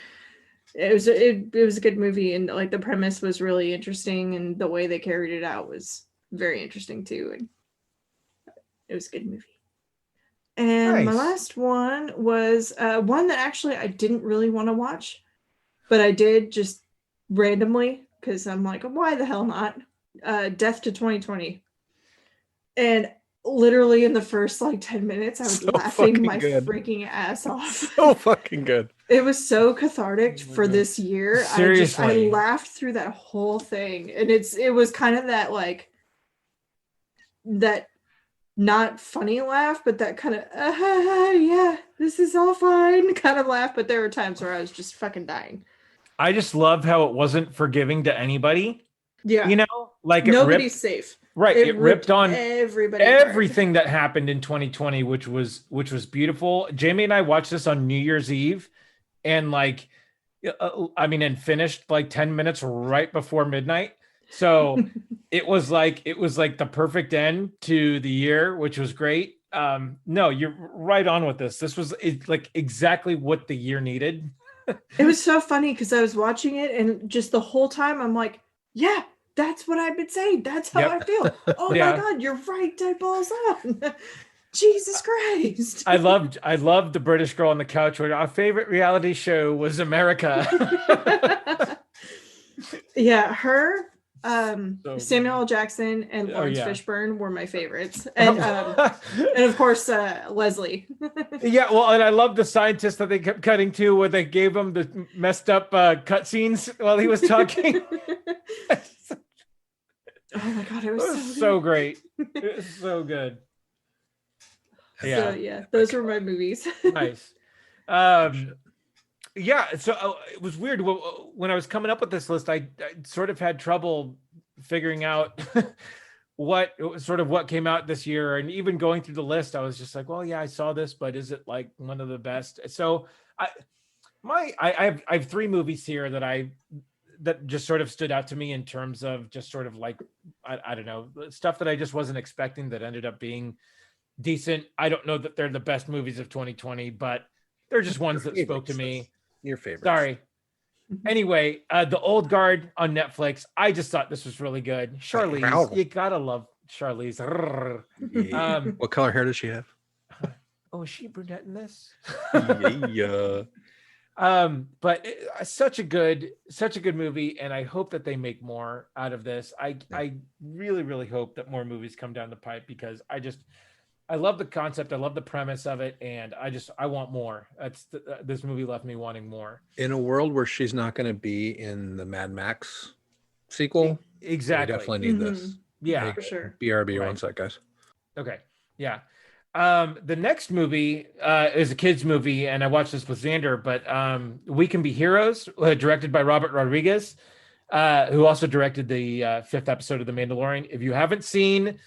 it was a good movie, and like the premise was really interesting, and the way they carried it out was very interesting too, and it was a good movie. And my last one was one that actually I didn't really want to watch, but I did just randomly because I'm like, why the hell not? Death to 2020, and literally in the first like 10 minutes I was laughing my freaking ass off. So fucking good. It was so cathartic for this year. Seriously. I laughed through that whole thing, and it was kind of that like that not funny laugh, but that kind of yeah, this is all fine kind of laugh. But there were times where I was just fucking dying. I just love how it wasn't forgiving to anybody. Yeah, you know, like nobody's safe. Right, it ripped on everybody, everything that happened in 2020, which was beautiful. Jamie and I watched this on New Year's Eve, and like, and finished like 10 minutes right before midnight. So it was like the perfect end to the year, which was great. No, you're right on with this. This was like exactly what the year needed. It was so funny because I was watching it, and just the whole time I'm like, yeah. That's what I've been saying. That's how I feel. Oh my God, you're right. Dead balls on. Jesus Christ. I loved the British girl on the couch where our favorite reality show was America. Yeah, her, Samuel L. Jackson, and Lawrence Fishburne were my favorites. And and of course Leslie. Yeah, well, and I love the scientist that they kept cutting to where they gave him the messed up cut scenes while he was talking. Oh my God, it was so great. It was so good. Yeah. So those were my movies. Nice. So it was weird when I was coming up with this list. I sort of had trouble figuring out what came out this year, and even going through the list, I was just like, well, yeah, I saw this, but is it like one of the best? So I have three movies here that just sort of stood out to me in terms of just sort of like, I don't know, stuff that I just wasn't expecting that ended up being decent. I don't know that they're the best movies of 2020, but they're just ones that spoke to me. Your favorite. Sorry. Anyway, The Old Guard on Netflix. I just thought this was really good. Charlize, you gotta love Charlize. What color hair does she have? oh, is she a brunette in this? Yeah. But such a good movie, and I hope that they make more out of this. I really, really hope that more movies come down the pipe, because I love the concept, I love the premise of it, and I want more. This movie left me wanting more. In a world where she's not going to be in the Mad Max sequel, Exactly. we definitely need this. Yeah, Hey, for sure. BRB Right. one sec, guys. Okay. Yeah. The next movie is a kids movie, and I watched this with Xander, but We Can Be Heroes, directed by Robert Rodriguez, who also directed the fifth episode of The Mandalorian. If you haven't seen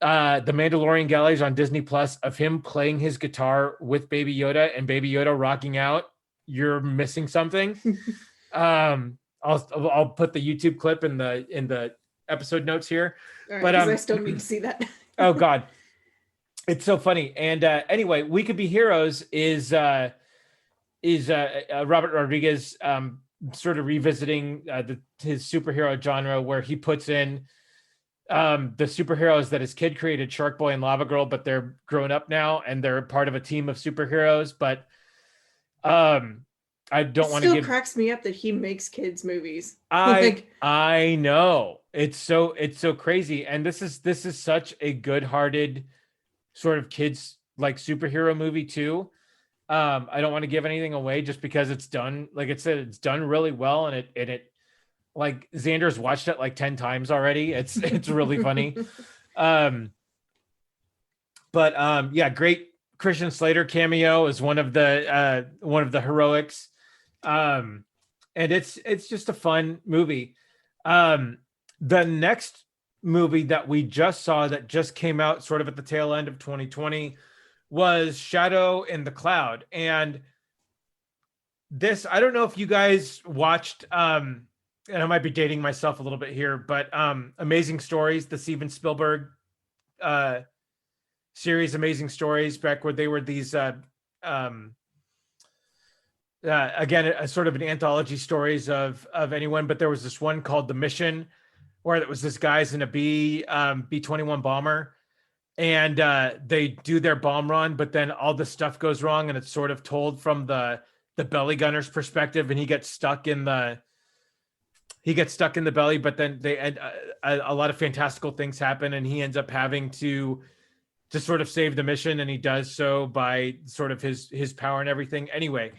The Mandalorian galleys on Disney Plus of him playing his guitar with Baby Yoda and Baby Yoda rocking out, you're missing something. I'll put the YouTube clip in the episode notes here. All right, but I still need to see that. Oh God. It's so funny. And anyway, We Could Be Heroes is Robert Rodriguez sort of revisiting his superhero genre, where he puts in the superheroes that his kid created, Shark Boy and Lava Girl, but they're grown up now and they're part of a team of superheroes. But I don't want to give. Still cracks me up that he makes kids movies. I know, it's so crazy, and this is such a good-hearted sort of kids like superhero movie too. I don't want to give anything away just because it's done, like I said, it's done really well, and it like Xander's watched it like 10 times already. It's really funny. Yeah, great Christian Slater cameo is one of the heroics. And it's just a fun movie. The next movie that we just saw that just came out sort of at the tail end of 2020 was Shadow in the Cloud. And this, I don't know if you guys watched, and I might be dating myself a little bit here, but Amazing Stories, the Steven Spielberg series, Amazing Stories, back where they were these again, a sort of an anthology stories of anyone, but there was this one called The Mission, where it was this guy's in a B-21 bomber, and they do their bomb run, but then all the stuff goes wrong, and it's sort of told from the belly gunner's perspective, and he gets stuck in the belly, but then a lot of fantastical things happen, and he ends up having to sort of save the mission, and he does so by sort of his power and everything. Anyway,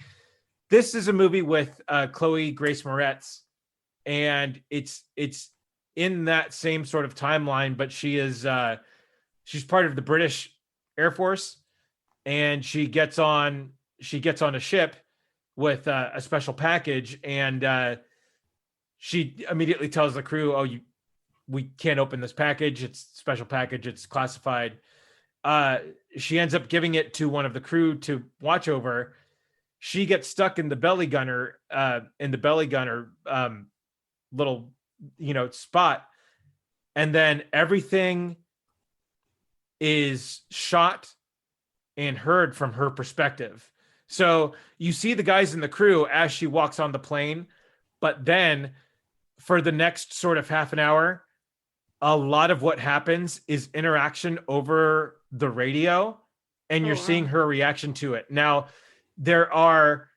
this is a movie with Chloe Grace Moretz, and it's in that same sort of timeline, but she's part of the British Air Force, and she gets on a ship with a special package, and she immediately tells the crew, "Oh, we can't open this package. It's a special package. It's classified." She ends up giving it to one of the crew to watch over. She gets stuck in the belly gunner little, spot. And then everything is shot and heard from her perspective. So you see the guys in the crew as she walks on the plane, but then for the next sort of half an hour, a lot of what happens is interaction over the radio, and you're seeing her reaction to it. Now, there are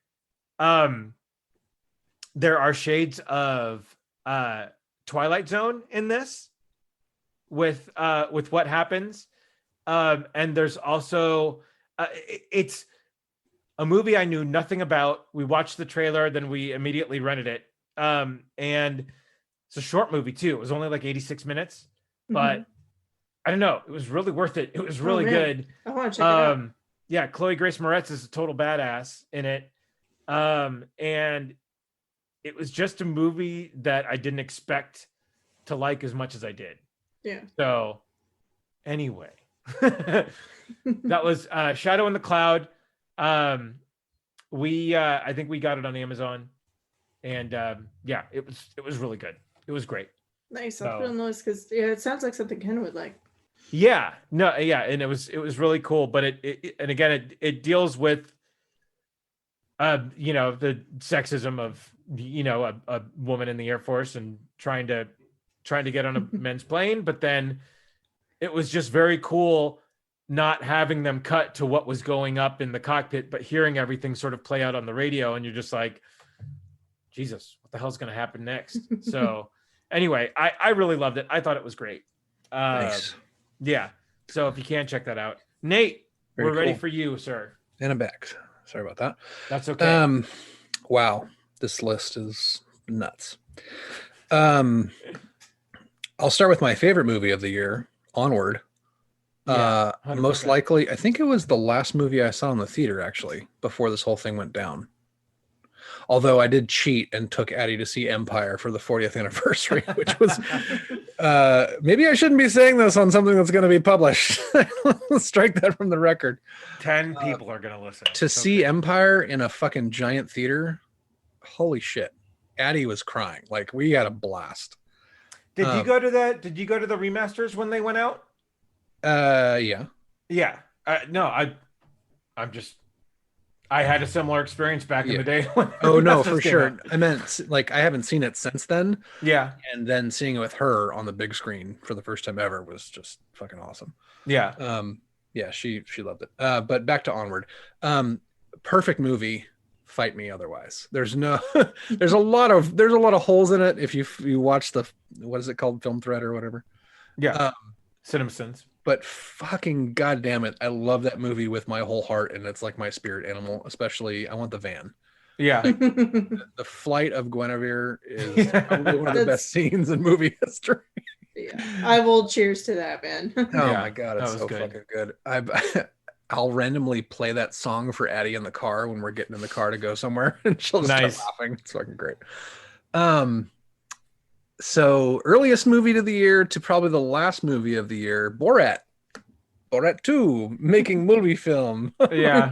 shades of Twilight Zone in this with what happens, and there's also it's a movie I knew nothing about. We watched the trailer, then we immediately rented it, and it's a short movie too. It was only like 86 minutes, but I don't know, it was really worth it. It was really good. I want to check it out. Yeah, Chloe Grace Moretz is a total badass in it. And it was just a movie that I didn't expect to like as much as I did. Yeah. So anyway, that was Shadow in the Cloud. I think we got it on Amazon, and yeah, it was really good. It was great. Nice. I'll put it on the list because it sounds like something Ken would like. Yeah, no, yeah, and it was really cool, but it deals with the sexism of a woman in the Air Force and trying to get on a men's plane, but then it was just very cool not having them cut to what was going up in the cockpit, but hearing everything sort of play out on the radio, and you're just like, Jesus, what the hell's going to happen next? So anyway, I really loved it. I thought it was great. Nice. Yeah. So if you can, check that out. Nate, Very we're ready cool. for you, sir. And I'm back. Sorry about that. That's okay. Wow, this list is nuts. I'll start with my favorite movie of the year, Onward. Yeah, Most 100%. likely, I think it was the last movie I saw in the theater, actually, before this whole thing went down. Although I did cheat and took Addie to see Empire for the 40th anniversary, which was maybe I shouldn't be saying this on something that's going to be published. Strike that from the record. 10 people are going to listen. To see Empire in a fucking giant theater, holy shit. Addie was crying. Like, we had a blast. Did you go to the remasters when they went out? Yeah. Yeah. No, I had a similar experience back in the day. Oh no, for sure. I meant, like, I haven't seen it since then. Yeah. And then seeing it with her on the big screen for the first time ever was just fucking awesome. Yeah. Yeah, she loved it. But back to Onward. Perfect movie. Fight me otherwise. There's a lot of holes in it if you watch the, what is it called, Film Thread or whatever. Yeah. CinemaSins. But fucking goddamn it, I love that movie with my whole heart, and it's like my spirit animal. Especially, I want the van. Yeah. The flight of Guinevere is probably one of the best scenes in movie history. Yeah, I will cheers to that, man. Oh Yeah, my god, it's that so was good. fucking good. I'll randomly play that song for Addie in the car when we're getting in the car to go somewhere, and she'll just Nice. start laughing. It's fucking great. So earliest movie of the year to probably the last movie of the year, Borat 2, making movie film. Yeah.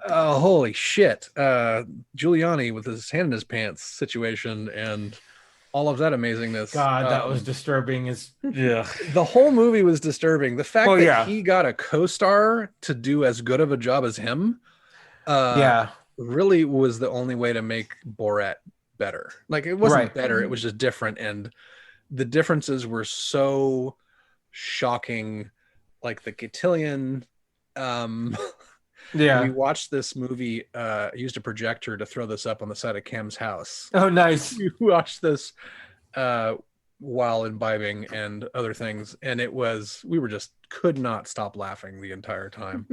Oh, holy shit. Giuliani with his hand in his pants situation and all of that amazingness. God, that was disturbing. Yeah. The whole movie was disturbing. The fact that yeah. he got a co-star to do as good of a job as him Yeah. really was the only way to make Borat better. Like, it wasn't Right. better, it was just different, and the differences were so shocking. Like the cotillion. Yeah. We watched this movie, used a projector to throw this up on the side of Cam's house. Oh, nice. We watched this while imbibing and other things, and we were just could not stop laughing the entire time.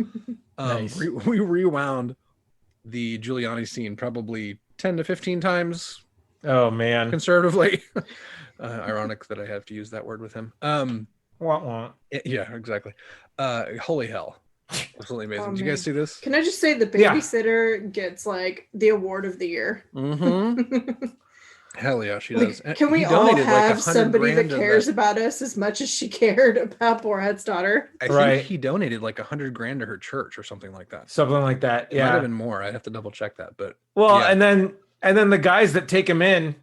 Nice. We rewound the Giuliani scene probably 10 to 15 times Oh, man. conservatively. Ironic that I have to use that word with him. Wah. Yeah, exactly. Holy hell. Absolutely amazing. Oh, Did you man. guys see this? Can I just say the Yeah. babysitter gets like the award of the year? Mm-hmm. Hell yeah, she does. Like, can we He all donated like have 100 somebody that grand to cares about us as much as she cared about Borat's daughter? I think Right. he donated like 100 grand to her church or something like that. Something like that. It might have Yeah. been more. I'd have to double check that. But Well, yeah. and then the guys that take him in.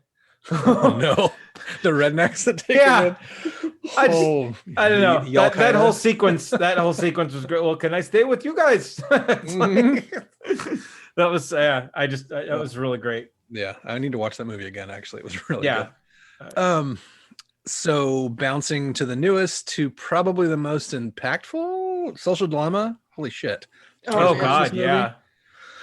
Oh, no, the rednecks that take Yeah. him in. I just- Oh, I don't know. y'all That kinda- whole sequence was great. Well, can I stay with you guys? It's like- that was that was really great. Yeah, I need to watch that movie again. Actually, it was really Yeah. good. So bouncing to the newest to probably the most impactful, Social Dilemma. Holy shit! Oh, watch God, this movie? yeah.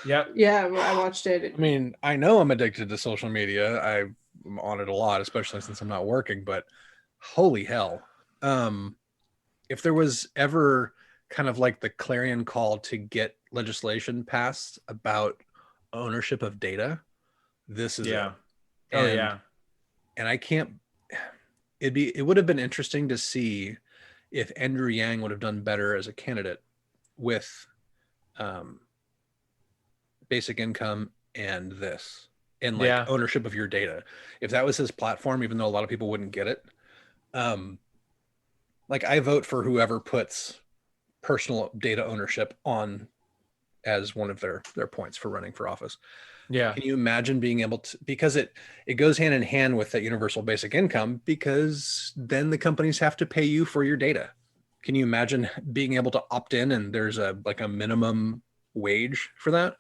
Yep. Yeah, I watched it. I mean, I know I'm addicted to social media. I'm on it a lot, especially since I'm not working, but holy hell. If there was ever kind of like the clarion call to get legislation passed about ownership of data, this is Yeah. it. Oh, And- yeah. And I can't, it would have been interesting to see if Andrew Yang would have done better as a candidate with basic income and this, and like Yeah. ownership of your data. If that was his platform, even though a lot of people wouldn't get it, like I vote for whoever puts personal data ownership on as one of their points for running for office. Yeah. Can you imagine being able to, because it goes hand in hand with that universal basic income, because then the companies have to pay you for your data. Can you imagine being able to opt in and there's a minimum wage for that?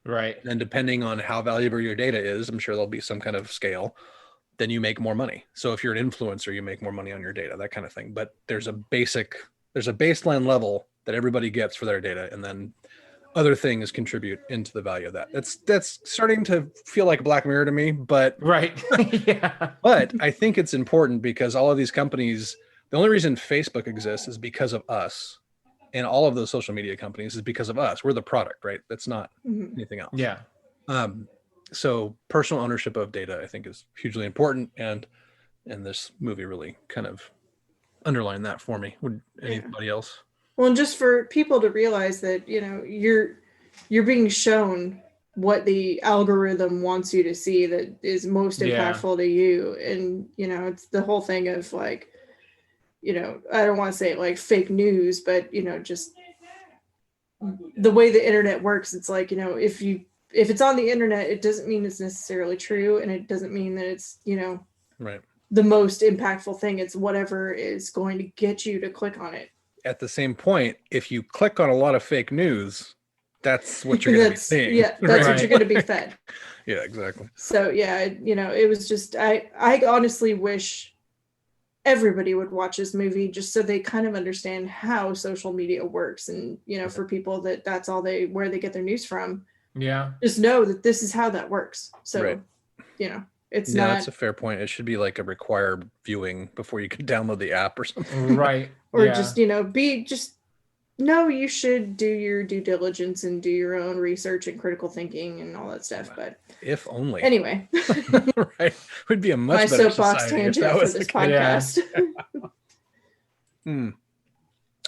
Right. And depending on how valuable your data is, I'm sure there'll be some kind of scale, then you make more money. So if you're an influencer, you make more money on your data, that kind of thing. But there's a baseline level that everybody gets for their data, and then other things contribute into the value of that. That's starting to feel like Black Mirror to me, but Right. Yeah. but I think it's important because all of these companies, the only reason Facebook exists is because of us, and all of those social media companies is because of us. We're the product, right? That's not anything else. Yeah. So personal ownership of data, I think, is hugely important, and this movie really kind of underlined that for me. Would anybody else? Well, and just for people to realize that, you know, you're being shown what the algorithm wants you to see that is most impactful to you. And, you know, it's the whole thing of like, you know, I don't want to say like fake news, but, you know, just the way the internet works. It's like, you know, if it's on the internet, it doesn't mean it's necessarily true. And it doesn't mean that it's, you know, right, the most impactful thing. It's whatever is going to get you to click on it. At the same point, if you click on a lot of fake news, that's what you're going to be seeing. Yeah, that's what you're going to be fed. Yeah, exactly. So yeah, you know, it was just, I honestly wish everybody would watch this movie just so they kind of understand how social media works. And, you know, for people that's all where they get their news from. Yeah. Just know that this is how that works. So, you know, it's not. That's a fair point. It should be like a required viewing before you can download the app or something. Right. Or just, you know, you should do your due diligence and do your own research and critical thinking and all that stuff. But if only. Anyway. Right. Would be a much my better soapbox society if tangent that for was this the case. podcast.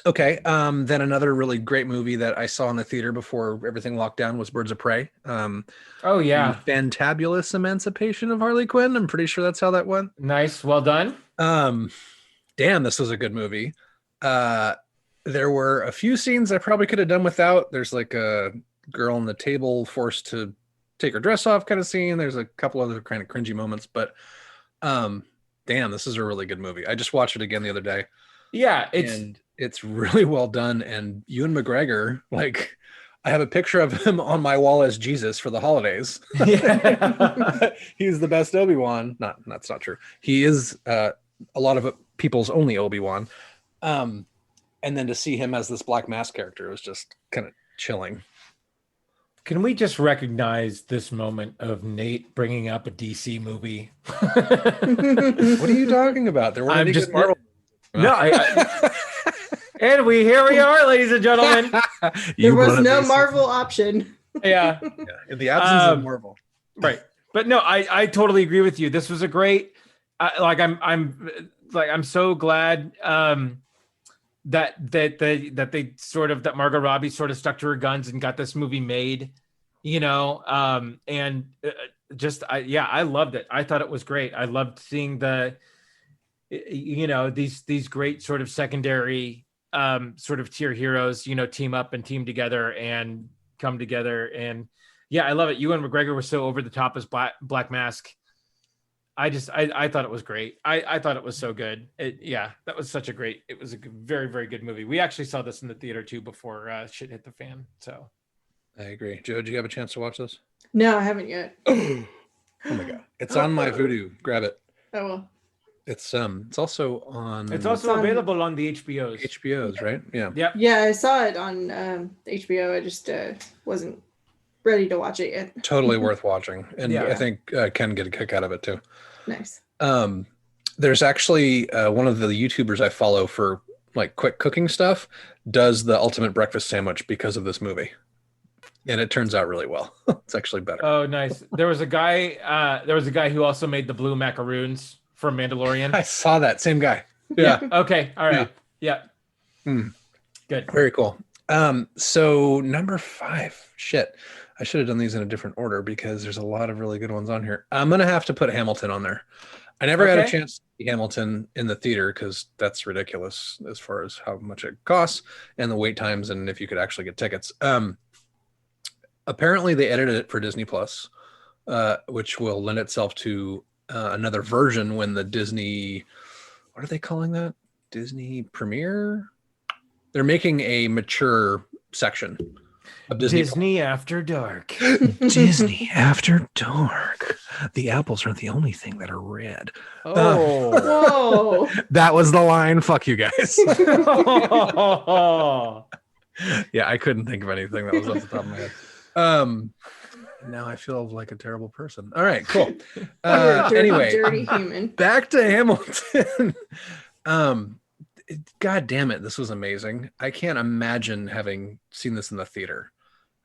Okay. Then another really great movie that I saw in the theater before everything locked down was Birds of Prey. Oh yeah. The Fantabulous Emancipation of Harley Quinn. I'm pretty sure that's how that went. Nice. Well done. Damn, this was a good movie. There were a few scenes I probably could have done without. There's like a girl on the table forced to take her dress off kind of scene. There's a couple other kind of cringy moments, but damn, this is a really good movie. I just watched it again the other day. Yeah, it's really well done. And Ewan McGregor, like, I have a picture of him on my wall as Jesus for the holidays. Yeah. He's the best Obi-Wan. That's not true. He is a lot of people's only Obi-Wan. And then to see him as this Black Mask character was just kind of chilling. Can we just recognize this moment of Nate bringing up a DC movie? What are you talking about? There weren't any good Marvel. No, and here we are, ladies and gentlemen. There was no Marvel option. Yeah. In the absence of Marvel. Right. But no, I totally agree with you. This was a great, I'm so glad that they sort of, that Margot Robbie sort of stuck to her guns and got this movie made, you know, and I loved it. I thought it was great. I loved seeing these great sort of secondary sort of tier heroes, you know, team up and team together and come together. And yeah, I love it. Ewan McGregor was so over the top as Black Mask. I thought it was great. I thought it was so good. That was it was a very, very good movie. We actually saw this in the theater too before shit hit the fan. So I agree. Joe, did you have a chance to watch this? No, I haven't yet. Oh my God. It's on my Vudu. Grab it. Oh, well. It's also on. It's also available on the HBOs. HBOs, right? Yeah. Yep. Yeah, I saw it on HBO. I just wasn't ready to watch it yet. Totally worth watching, and I think Ken get a kick out of it too. Nice. There's actually one of the YouTubers I follow for like quick cooking stuff does the ultimate breakfast sandwich because of this movie, and it turns out really well. It's actually better. Oh, nice. There was a guy who also made the blue macaroons from Mandalorian. I saw that same guy. Yeah. Okay. All right. Yeah. Good. Very cool. So number 5. Shit. I should have done these in a different order because there's a lot of really good ones on here. I'm going to have to put Hamilton on there. I never had a chance to see Hamilton in the theater because that's ridiculous as far as how much it costs and the wait times and if you could actually get tickets. Apparently they edited it for Disney Plus, which will lend itself to another version when the Disney, what are they calling that? Disney Premiere? They're making a mature section of Disney After Dark. Disney After Dark. The apples aren't the only thing that are red. Whoa. That was the line. Fuck you guys. Yeah, I couldn't think of anything that was off the top of my head. Now I feel like a terrible person. All right, cool. You're a dirty, Anyway, dirty human. back to Hamilton. God damn it, this was amazing. I can't imagine having seen this in the theater,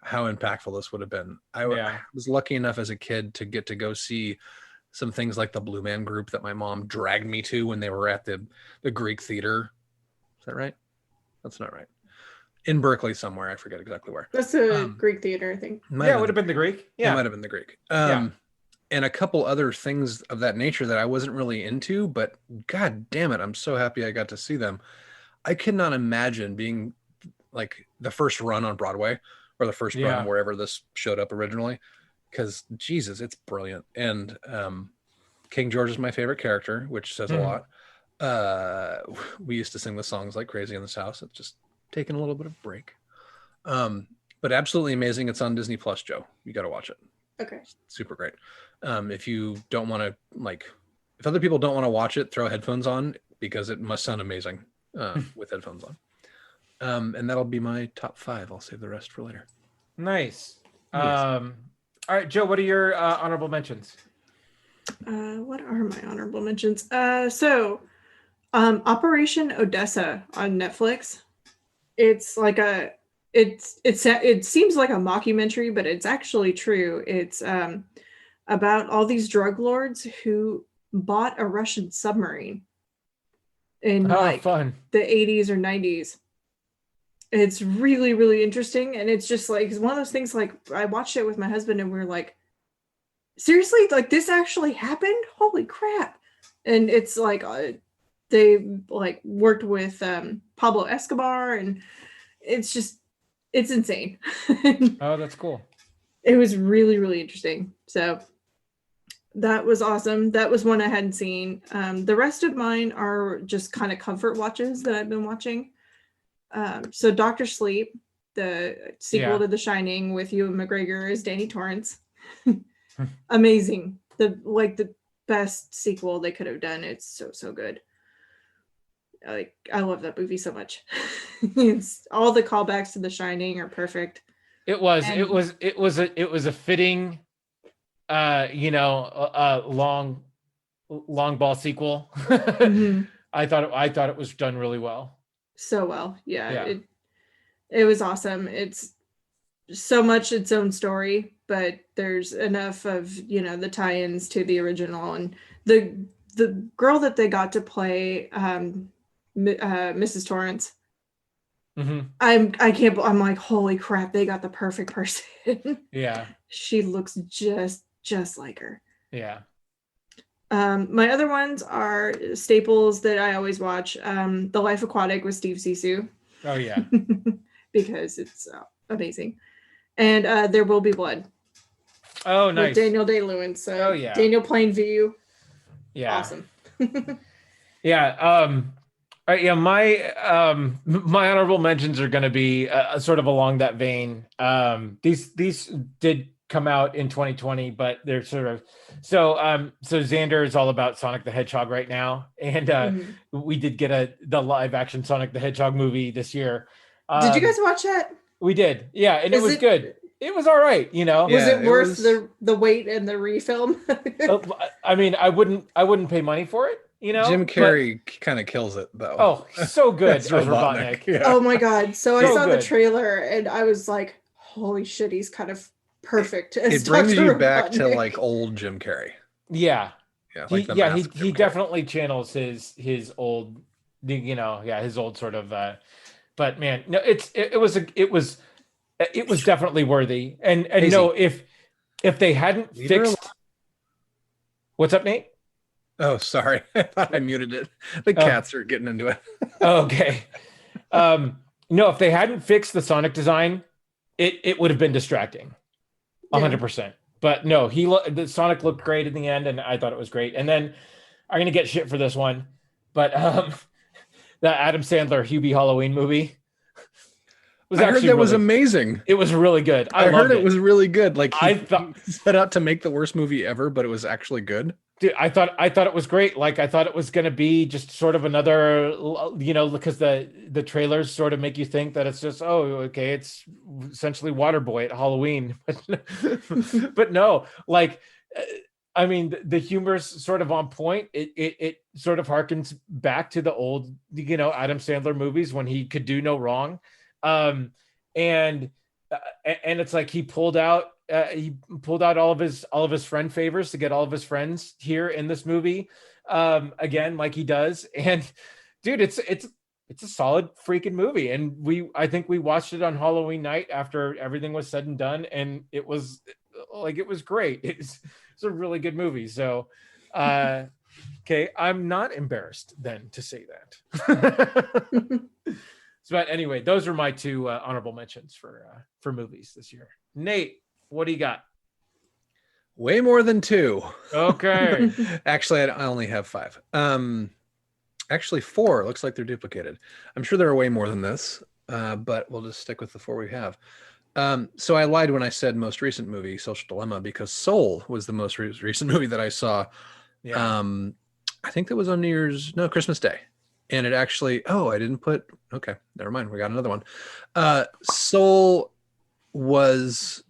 how impactful this would have been. I was lucky enough as a kid to get to go see some things like the Blue Man Group that my mom dragged me to when they were at the Greek Theater. Is that right? That's not right. In Berkeley somewhere. I forget exactly where. That's a Greek theater, I think. It would have been the Greek. Yeah. It might have been the Greek. And a couple other things of that nature that I wasn't really into, but God damn it, I'm so happy I got to see them. I could not imagine being like the first run on Broadway or the first run wherever this showed up originally, because Jesus, it's brilliant. And King George is my favorite character, which says a lot. We used to sing the songs like crazy in this house. It's just taking a little bit of break. But absolutely amazing. It's on Disney Plus, Joe. You got to watch it. Okay. Super great. If you don't want to, if other people don't want to watch it, throw headphones on, because it must sound amazing with headphones on. And that'll be my top 5. I'll save the rest for later. Nice. All right, Joe, what are your honorable mentions? What are my honorable mentions? Operation Odessa on Netflix. It's like it seems like a mockumentary, but it's actually true. It's about all these drug lords who bought a Russian submarine in fun. the 80s or 90s. It's really, really interesting. And it's just like, it's one of those things, like I watched it with my husband and we were like, seriously, like this actually happened? Holy crap. And it's like, they like worked with Pablo Escobar, and it's insane. Oh, that's cool. It was really, really interesting. So that was awesome. That was one I hadn't seen. The rest of mine are just kind of comfort watches that I've been watching. So Dr. Sleep, the sequel to The Shining with Ewan McGregor as Danny Torrance. Amazing. The best sequel they could have done. It's so good. I love that movie so much. It's all the callbacks to The Shining are perfect. It was a fitting long ball sequel. I thought it was done really well. So well. Yeah. It was awesome. It's so much its own story, but there's enough of, the tie-ins to the original, and the girl that they got to play Mrs. Torrance. I'm like, holy crap, they got the perfect person. Yeah. She looks just like her. Yeah. My other ones are staples that I always watch. The Life Aquatic with Steve Zissou. Oh yeah. Because it's amazing. And There Will Be Blood. Oh, nice. With Daniel Day-Lewis. So Daniel Plainview. Yeah. Awesome. Yeah. All right. Yeah. My honorable mentions are going to be sort of along that vein. These did come out in 2020, but they're sort of so Xander is all about Sonic the Hedgehog right now, and we did get the live action Sonic the Hedgehog movie this year. Did you guys watch that? We did, yeah, and it was good. It was all right, Was it worth the wait and the refilm? I mean, I wouldn't pay money for it. Jim Carrey kind of kills it though. Oh, so good. as Robotnik. Yeah. Oh my god! So I saw the trailer and I was like, "Holy shit, he's kind of perfect." It brings you back to like old Jim Carrey. Yeah, yeah. He definitely channels his old, his old sort of. But man, no, it was definitely worthy. And no, if they hadn't fixed. What's up, Nate? Oh, sorry. I thought I muted it. The cats are getting into it. Okay. No, if they hadn't fixed the Sonic design, it would have been distracting. 100%. But no, the Sonic looked great in the end, and I thought it was great. And then I'm gonna get shit for this one, but the Adam Sandler Hubie Halloween movie was amazing. It was really good. I heard it was really good. Like he set out to make the worst movie ever, but it was actually good. Dude, I thought it was great. Like I thought it was going to be just sort of another, because the trailers sort of make you think that it's just, oh, okay, it's essentially Waterboy at Halloween, but no, like, I mean, the humor's sort of on point. It sort of harkens back to the old, Adam Sandler movies when he could do no wrong, and it's like he pulled out all of his friend favors to get all of his friends here in this movie, again, like he does. And dude, it's a solid freaking movie. And I think we watched it on Halloween night after everything was said and done, and it was great. It's a really good movie. So okay, I'm not embarrassed then to say that. But anyway, those are my two honorable mentions for movies this year. Nate, what do you got? Way more than 2. Okay. Actually, I only have 5. Actually 4. Looks like they're duplicated. I'm sure there are way more than this, but we'll just stick with the 4 we have. So I lied when I said most recent movie, Social Dilemma, because Soul was the most recent movie that I saw. Yeah. I think that was on Christmas Day. And it actually, okay, never mind. We got another one. Soul was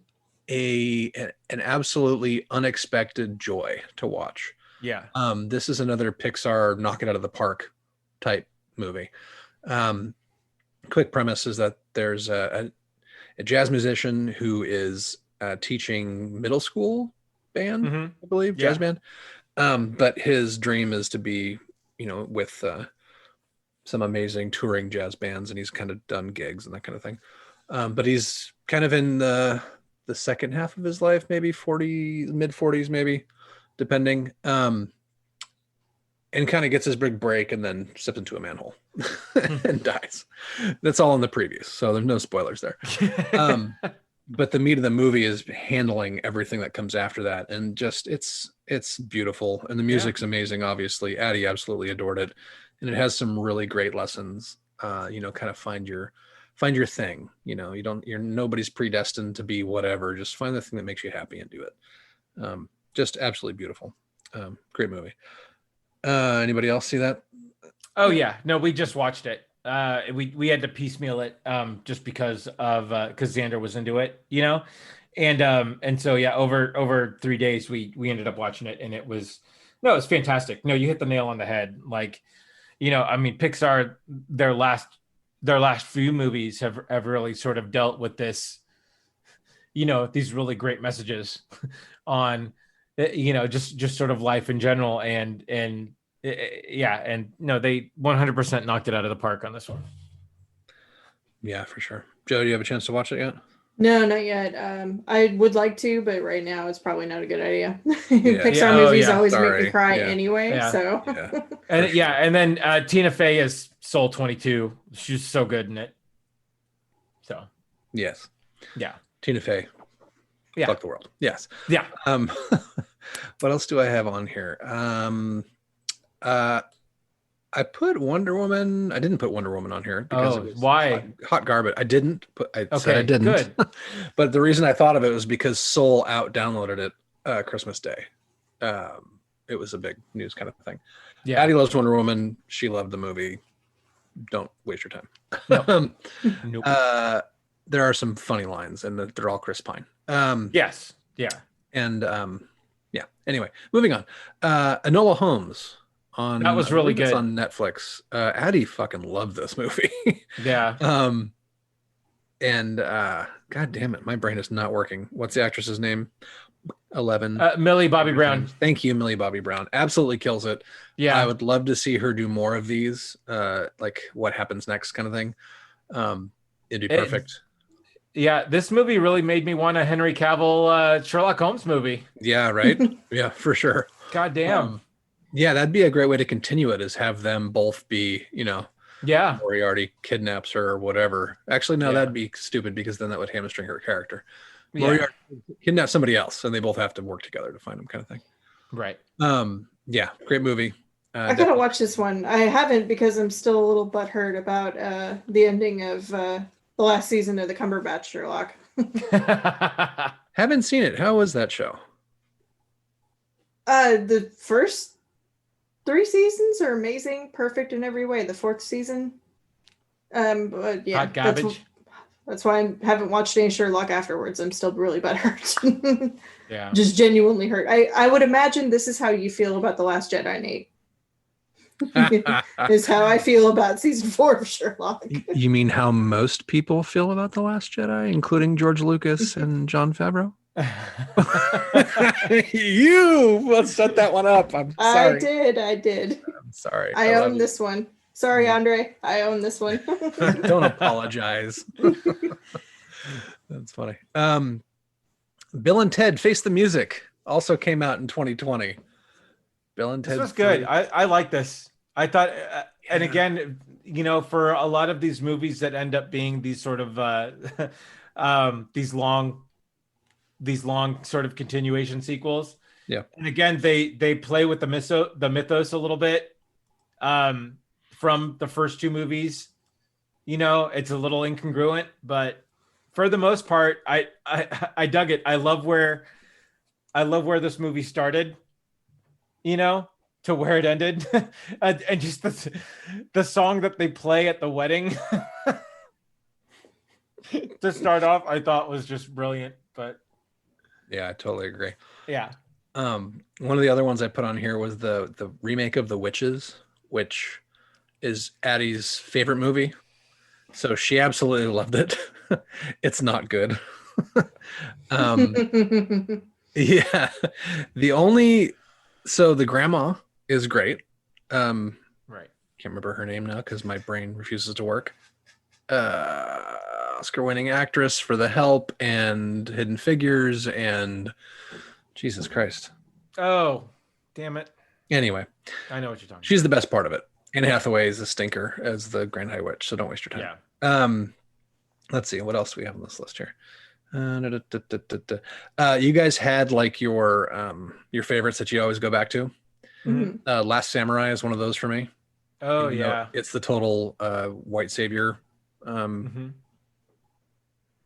an absolutely unexpected joy to watch. Yeah. This is another Pixar knock it out of the park type movie. Quick premise is that there's a jazz musician who is teaching middle school band, I believe, jazz band. But his dream is to be, with some amazing touring jazz bands, and he's kind of done gigs and that kind of thing. But he's kind of in the second half of his life, maybe mid 40s, maybe, depending. And kind of gets his big break and then slips into a manhole and dies. That's all in the previews, so there's no spoilers there. But the meat of the movie is handling everything that comes after that, and just it's beautiful, and the music's amazing. Obviously, Addie absolutely adored it, and it has some really great lessons. Kind of find your thing. You're nobody's predestined to be whatever. Just find the thing that makes you happy and do it. Just absolutely beautiful. Great movie. Anybody else see that? Oh yeah, no, we just watched it. We had to piecemeal it just because Xander was into it, and so yeah, over 3 days we ended up watching it, and it was fantastic. No, you hit the nail on the head. Like, I mean, Pixar, their last few movies have really sort of dealt with this, these really great messages on, just sort of life in general, and no, they 100% knocked it out of the park on this one. Yeah, for sure. Joe, do you have a chance to watch it yet? No, not yet. I would like to, but right now it's probably not a good idea. Pixar movies always make me cry anyway. So and then Tina Fey is Soul 22. She's so good in it. So yes, yeah, Tina Fey. Yeah, fuck the world. Yes. Yeah. What else do I have on here? I put Wonder Woman. I didn't put Wonder Woman on here because it was why hot garbage. I said I didn't. Good. But the reason I thought of it was because Soul out downloaded it Christmas Day. It was a big news kind of thing. Yeah. Addie loves Wonder Woman. She loved the movie. Don't waste your time. Nope. There are some funny lines, and they're all Chris Pine. Yes. Yeah. And yeah. Anyway, moving on. Enola Holmes. That was really good. It's on Netflix. Addie fucking loved this movie. Yeah. And God damn it, my brain is not working. What's the actress's name? 11. Millie Bobby Brown. Thank you, Millie Bobby Brown. Absolutely kills it. Yeah. I would love to see her do more of these, like What Happens Next kind of thing. It'd be perfect. Yeah, this movie really made me want a Henry Cavill Sherlock Holmes movie. Yeah, right? Yeah, for sure. God damn. Yeah, that'd be a great way to continue it, is have them both be, yeah, Moriarty kidnaps her or whatever. Actually, no, that'd be stupid, because then that would hamstring her character. Moriarty kidnaps somebody else, and they both have to work together to find them, kind of thing. Right. Yeah, great movie. I gotta watch this one. I haven't, because I'm still a little butthurt about the ending of the last season of the Cumberbatch Sherlock. Haven't seen it. How was that show? The first 3 seasons are amazing, perfect in every way. The 4th season, but yeah, Hot garbage. That's why I haven't watched any Sherlock afterwards. I'm still really butthurt. Yeah. Just genuinely hurt. I would imagine this is how you feel about The Last Jedi, Nate. Is how I feel about season 4 of Sherlock. You mean how most people feel about The Last Jedi, including George Lucas and John Favreau? Let's set that one up. I'm sorry. I did. I'm sorry. I own this one. Sorry, Andre. I own this one. Don't apologize. That's funny. Bill and Ted Face the Music also came out in 2020. Bill and Ted. This was good. I like this. I thought, and again, for a lot of these movies that end up being these sort of these long sort of continuation sequels. Yeah. And again, they play with the mythos a little bit from the first 2 movies. It's a little incongruent, but for the most part, I dug it. I love where this movie started, to where it ended. And just the song that they play at the wedding to start off, I thought was just brilliant. But yeah, I totally agree. Yeah. One of the other ones I put on here was the remake of The Witches, which is Addie's favorite movie. So she absolutely loved it. It's not good. Yeah. So the grandma is great. Right. Can't remember her name now because my brain refuses to work. Oscar-winning actress for The Help and Hidden Figures and Jesus Christ. Oh, damn it. Anyway, I know what you're talking she's the best part of it. Anne Hathaway is a stinker as the Grand High Witch, so don't waste your time. Yeah. Let's see what else we have on this list here. You guys had like your favorites that you always go back to. Mm-hmm. Last Samurai is one of those for me. Oh, yeah. It's the total white savior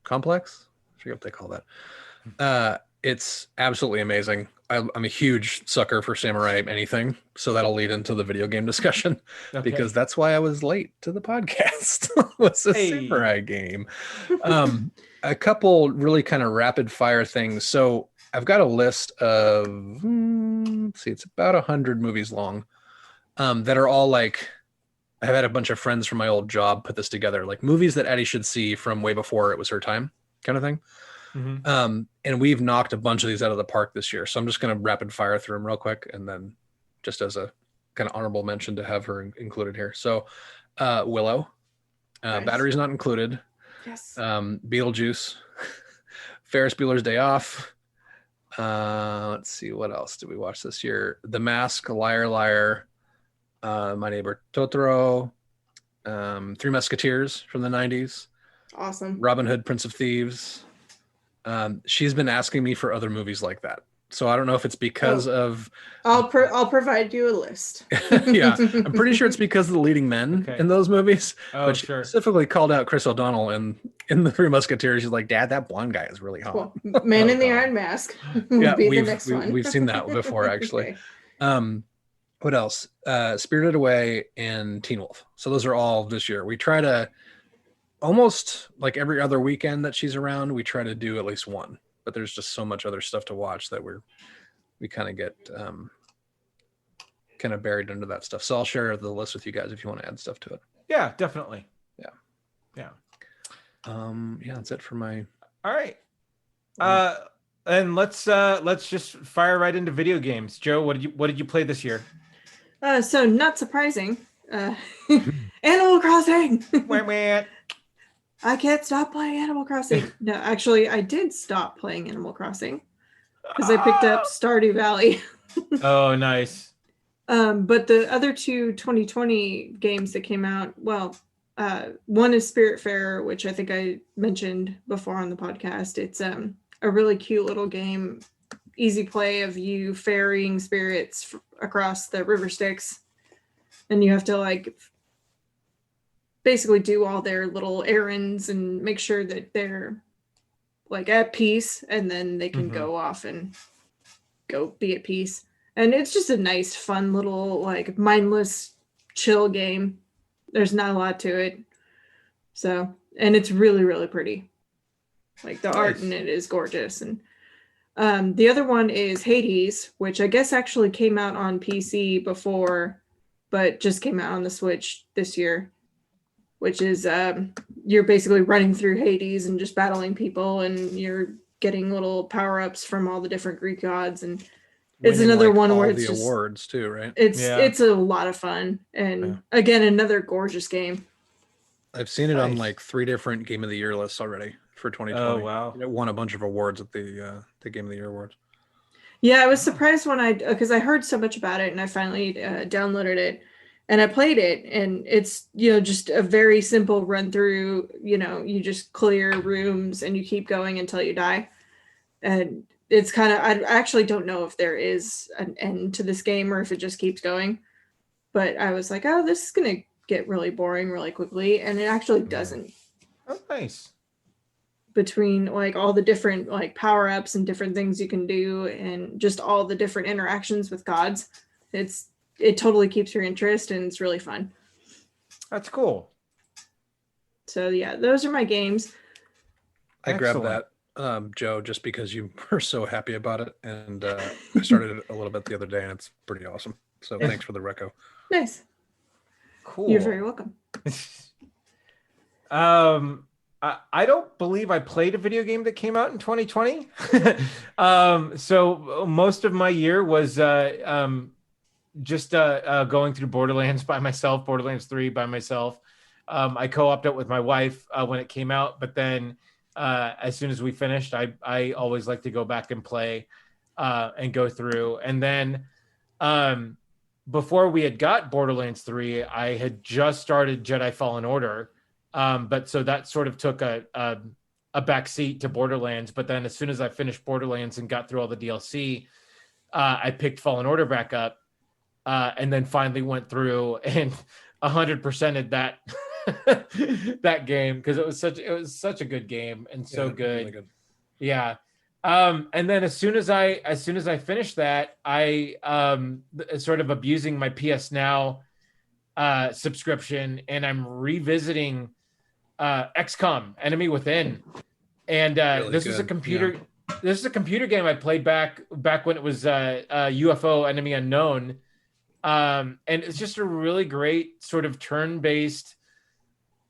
complex. I forget what they call that. It's absolutely amazing. I'm a huge sucker for samurai anything, so that'll lead into the video game discussion because that's why I was late to the podcast. Was a samurai game. A couple really kind of rapid fire things. So I've got a list of it's about 100 movies long that are all like, I've had a bunch of friends from my old job put this together, like movies that Addie should see from way before it was her time, kind of thing. And we've knocked a bunch of these out of the park this year. So I'm just going to rapid fire through them real quick. And then just as a kind of honorable mention to have her included here. So Willow, nice. Batteries Not Included. Yes. Beetlejuice, Ferris Bueller's Day Off. Let's see, what else did we watch this year? The Mask, Liar Liar, My Neighbor Totoro, Three Musketeers from the 90s. Awesome. Robin Hood, Prince of Thieves. She's been asking me for other movies like that. So I don't know if it's because of... I'll provide you a list. Yeah, I'm pretty sure it's because of the leading men in those movies. Oh, but she sure. specifically called out Chris O'Donnell in the Three Musketeers. She's like, Dad, that blonde guy is really hot. Well, Man in the Iron Mask will Yeah, be the next one. We've seen that before, actually. Okay. What else? Spirited Away and Teen Wolf. So those are all this year. We try to almost like every other weekend that she's around, we try to do at least one. But there's just so much other stuff to watch that we kind of get kind of buried under that stuff. So I'll share the list with you guys if you want to add stuff to it. Yeah, definitely. Yeah. Yeah, that's it for my. All right. And let's just fire right into video games. Joe, what did you play this year? So not surprising. Animal Crossing. I can't stop playing Animal Crossing. No, actually, I did stop playing Animal Crossing because I picked up Stardew Valley. Oh, nice. But the other two 2020 games that came out, well, one is Spiritfarer, which I think I mentioned before on the podcast. It's a really cute little game, easy play of you ferrying spirits across the river Styx, and you have to like basically do all their little errands and make sure that they're like at peace, and then they can go off and go be at peace. And it's just a nice, fun little, like, mindless, chill game. There's not a lot to it. So, and it's really, really pretty. Like, the art in it is gorgeous. And the other one is Hades, which I guess actually came out on PC before, but just came out on the Switch this year, which is you're basically running through Hades and just battling people, and you're getting little power-ups from all the different Greek gods. And it's Winning, another like, one all where the it's just awards too, right? it's a lot of fun, and again, another gorgeous game. I've seen it on like 3 different Game of the Year lists already for 2020. Oh, wow. It won a bunch of awards at the Game of the Year awards. Yeah, I was surprised when because I heard so much about it, and I finally downloaded it, and I played it, and it's, just a very simple run through. You just clear rooms and you keep going until you die, and it's kind of, I actually don't know if there is an end to this game or if it just keeps going, but I was like, oh, this is gonna get really boring really quickly, and it actually doesn't. Oh, nice. Between like all the different like power-ups and different things you can do, and just all the different interactions with gods, it totally keeps your interest, and it's really fun. That's cool. So yeah, those are my games. I grabbed that, Joe, just because you were so happy about it, and I started it a little bit the other day, and it's pretty awesome. So thanks for the reco. Nice. Cool. You're very welcome. I don't believe I played a video game that came out in 2020. So most of my year was just going through Borderlands by myself, Borderlands 3 by myself. I co-opted it with my wife when it came out, but then as soon as we finished, I always like to go back and play and go through. And then before we had got Borderlands 3, I had just started Jedi Fallen Order. But so that sort of took a back seat to Borderlands. But then as soon as I finished Borderlands and got through all the DLC, I picked Fallen Order back up, and then finally went through and 100%ed that that game, because it was such a good game and so good. Really good. Yeah. And then as soon as I finished that, I sort of abusing my PS Now subscription, and I'm revisiting XCOM Enemy Within, and this is a computer game I played back when it was UFO Enemy Unknown, and it's just a really great sort of turn-based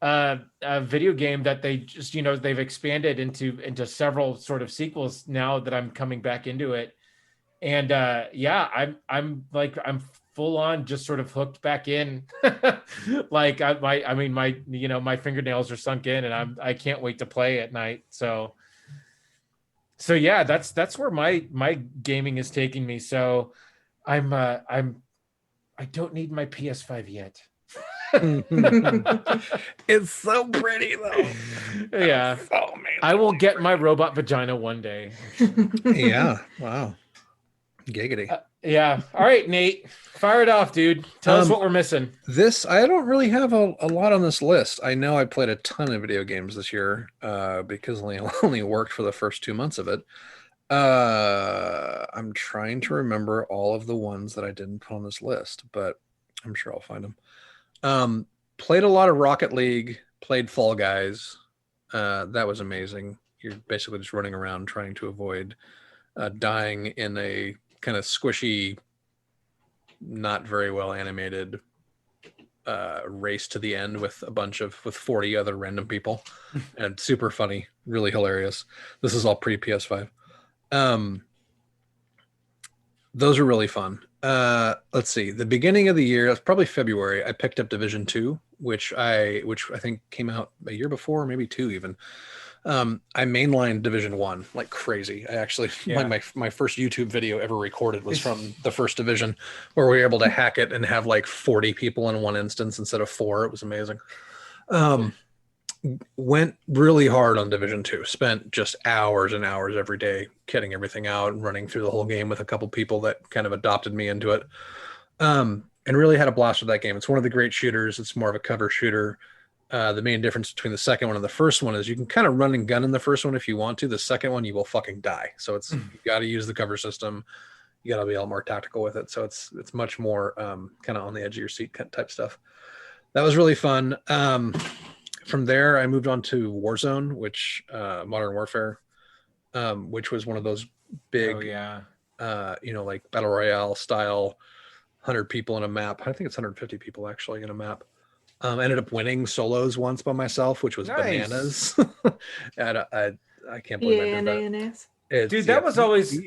video game that they just they've expanded into several sort of sequels now that I'm coming back into it, and I'm full on just sort of hooked back in. Like my fingernails are sunk in, and I can't wait to play at night. So yeah, that's where my gaming is taking me. So I don't need my PS5 yet. It's so pretty though. Yeah. Oh man. I will get my robot vagina one day. Yeah. Wow. Giggity. Yeah. All right, Nate. Fire it off, dude. Tell us what we're missing. I don't really have a lot on this list. I know I played a ton of video games this year because I only worked for the first 2 months of it. I'm trying to remember all of the ones that I didn't put on this list, but I'm sure I'll find them. Played a lot of Rocket League, played Fall Guys. That was amazing. You're basically just running around trying to avoid dying in a kind of squishy, not very well animated race to the end with 40 other random people, and super funny, really hilarious. This is all pre PS5. Those are really fun. Let's see, the beginning of the year, that's probably February, I picked up Division 2, which I think came out a year before, maybe 2 even. I mainlined Division 1 like crazy. I actually my first YouTube video ever recorded was from the first Division, where we were able to hack it and have like 40 people in one instance instead of 4. It was amazing. Went really hard on Division 2. Spent just hours and hours every day kitting everything out and running through the whole game with a couple people that kind of adopted me into it. And really had a blast with that game. It's one of the great shooters. It's more of a cover shooter. The main difference between the second one and the first one is you can kind of run and gun in the first one if you want to. The second one, you will fucking die. So you got to use the cover system. you got to be a lot more tactical with it. So it's much more kind of on the edge of your seat type stuff. That was really fun. From there, I moved on to Warzone, which Modern Warfare, which was one of those big, like battle royale style, 100 people in a map. I think it's 150 people actually in a map. I ended up winning solos once by myself, which was bananas. And I can't believe I did that. Dude, that was always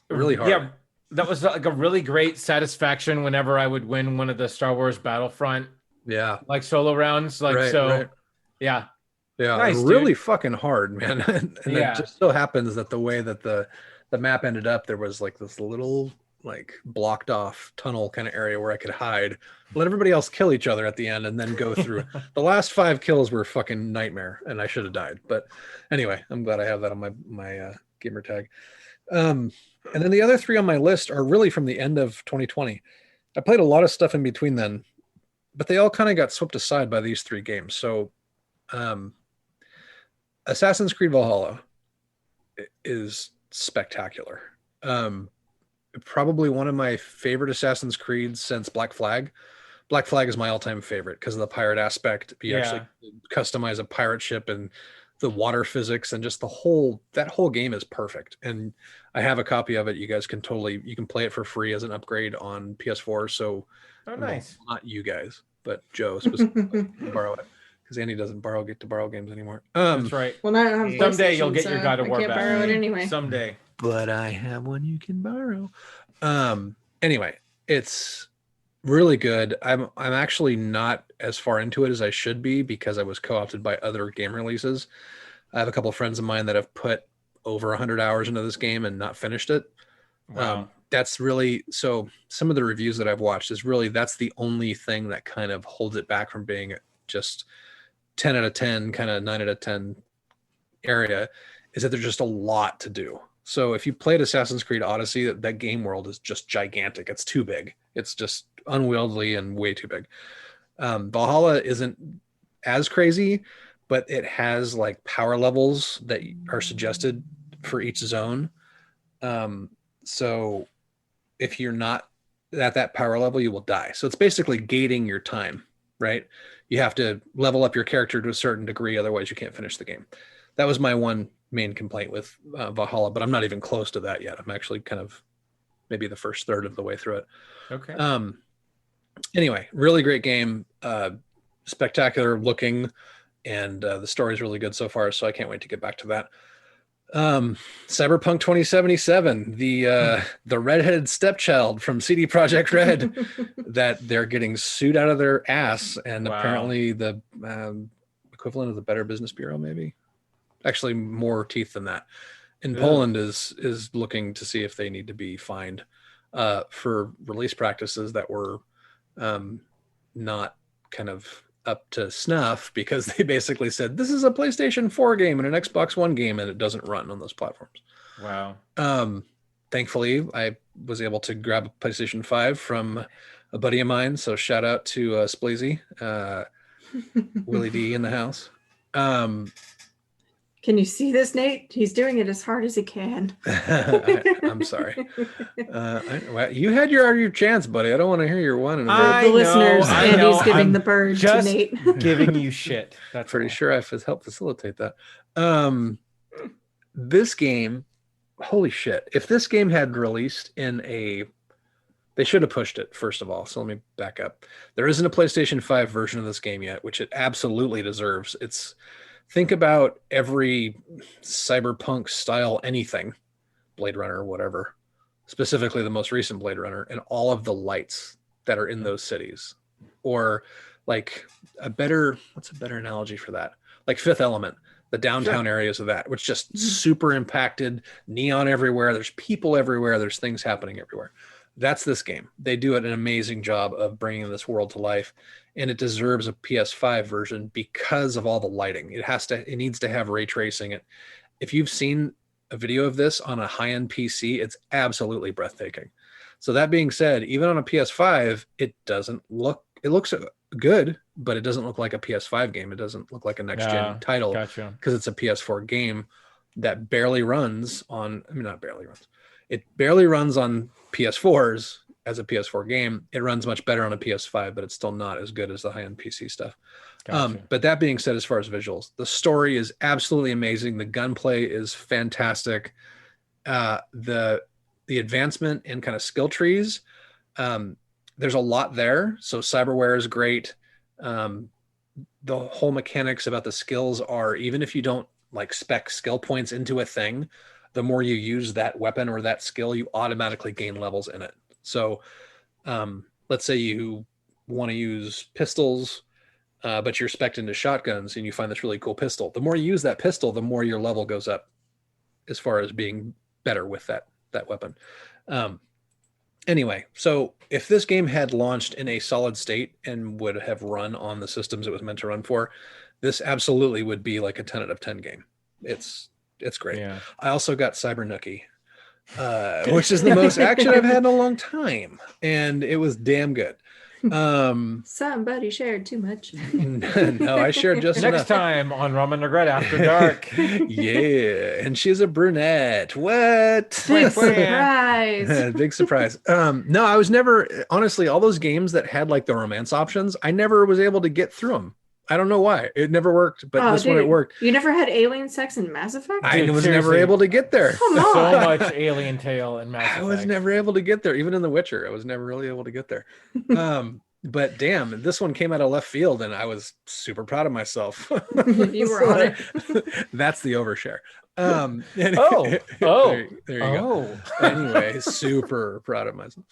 really hard. Yeah, that was like a really great satisfaction whenever I would win one of the Star Wars Battlefront like solo rounds. Yeah. Nice, really fucking hard, man. And it just so happens that the way that the map ended up, there was like this little like blocked off tunnel kind of area where I could hide, let everybody else kill each other at the end, and then go through. The last 5 kills were fucking nightmare, and I should have died. But anyway, I'm glad I have that on my gamer tag. And then the other 3 on my list are really from the end of 2020. I played a lot of stuff in between then, but they all kind of got swept aside by these 3 games. So Assassin's Creed Valhalla is spectacular. Probably one of my favorite Assassin's Creed since Black Flag. Black Flag is my all-time favorite because of the pirate aspect. You actually customize a pirate ship and the water physics, and just that whole game is perfect. And I have a copy of it. You guys can you can play it for free as an upgrade on PS4. So nice. Not you guys, but Joe specifically can borrow it. Because Andy doesn't get to borrow games anymore. That's right. Well, now someday you'll get your God of War back. I can't borrow it anyway. Someday. But I have one you can borrow. Anyway, it's really good. I'm actually not as far into it as I should be because I was co-opted by other game releases. I have a couple of friends of mine that have put over 100 hours into this game and not finished it. Wow. That's really, so some of the reviews that I've watched is really, that's the only thing that kind of holds it back from being just 10 out of 10, kind of 9 out of 10 area, is that there's just a lot to do. So if you played Assassin's Creed Odyssey, that game world is just gigantic. It's too big. It's just unwieldy and way too big. Valhalla isn't as crazy, but it has like power levels that are suggested for each zone. So if you're not at that power level, you will die. So it's basically gating your time, right? You have to level up your character to a certain degree, otherwise you can't finish the game. That was my one main complaint with Valhalla, but I'm not even close to that yet. I'm actually kind of maybe the first third of the way through it. Okay. Anyway, really great game, spectacular looking, and the story is really good so far, so I can't wait to get back to that. Cyberpunk 2077, the redheaded stepchild from CD Projekt Red that they're getting sued out of their ass, and apparently the equivalent of the Better Business Bureau, maybe. Actually, more teeth than that. In Poland is looking to see if they need to be fined for release practices that were not kind of up to snuff, because they basically said this is a PlayStation 4 game and an Xbox One game, and it doesn't run on those platforms. Wow. Thankfully, I was able to grab a PlayStation 5 from a buddy of mine. So shout out to Spleezy, Willie D in the house. Can you see this, Nate? He's doing it as hard as he can. I'm sorry. You had your chance, buddy. I don't want to hear your one. The listeners, Andy's giving the bird to Nate. Giving you shit. That's pretty sure I've helped facilitate that. This game, holy shit. If this game had released they should have pushed it, first of all. So let me back up. There isn't a PlayStation 5 version of this game yet, which it absolutely deserves. Think about every cyberpunk style anything, Blade Runner or whatever, specifically the most recent Blade Runner, and all of the lights that are in those cities. Or like what's a better analogy for that? Like Fifth Element, the downtown areas of that, which just super impacted, neon everywhere. There's people everywhere. There's things happening everywhere. That's this game. They do an amazing job of bringing this world to life, and it deserves a PS5 version because of all the lighting. It needs to have ray tracing. If you've seen a video of this on a high-end PC, it's absolutely breathtaking. So that being said, even on a PS5, it looks good, but it doesn't look like a PS5 game. It doesn't look like a next-gen title because it's a PS4 game that barely runs on, not barely runs. It barely runs on PS4s as a PS4 game. It runs much better on a PS5, but it's still not as good as the high-end PC stuff. Gotcha. But that being said, as far as visuals, the story is absolutely amazing. The gunplay is fantastic. The advancement and kind of skill trees, there's a lot there. So cyberware is great. The whole mechanics about the skills are, even if you don't like spec skill points into a thing, the more you use that weapon or that skill, you automatically gain levels in it. So let's say you want to use pistols, but you're spec'd into shotguns and you find this really cool pistol. The more you use that pistol, the more your level goes up as far as being better with that weapon. Anyway, so if this game had launched in a solid state and would have run on the systems it was meant to run for, this absolutely would be like a 10 out of 10 game. It's great. Yeah. I also got Cyber Nookie, which is the most action I've had in a long time, and it was damn good. Somebody shared too much. No, I shared just next enough. Time on Rum Regret After Dark. Yeah, and she's a brunette. What? Big surprise. Big surprise. No, I was never, honestly, all those games that had like the romance options, I never was able to get through them. I don't know why. It never worked, but this one it worked. You never had alien sex in Mass Effect? I was never able to get there. Come on. So much alien tail in Mass Effect. I was never able to get there. Even in The Witcher, I was never really able to get there. But damn, this one came out of left field and I was super proud of myself. You were on it. That's the overshare. There you go. Anyway, super proud of myself.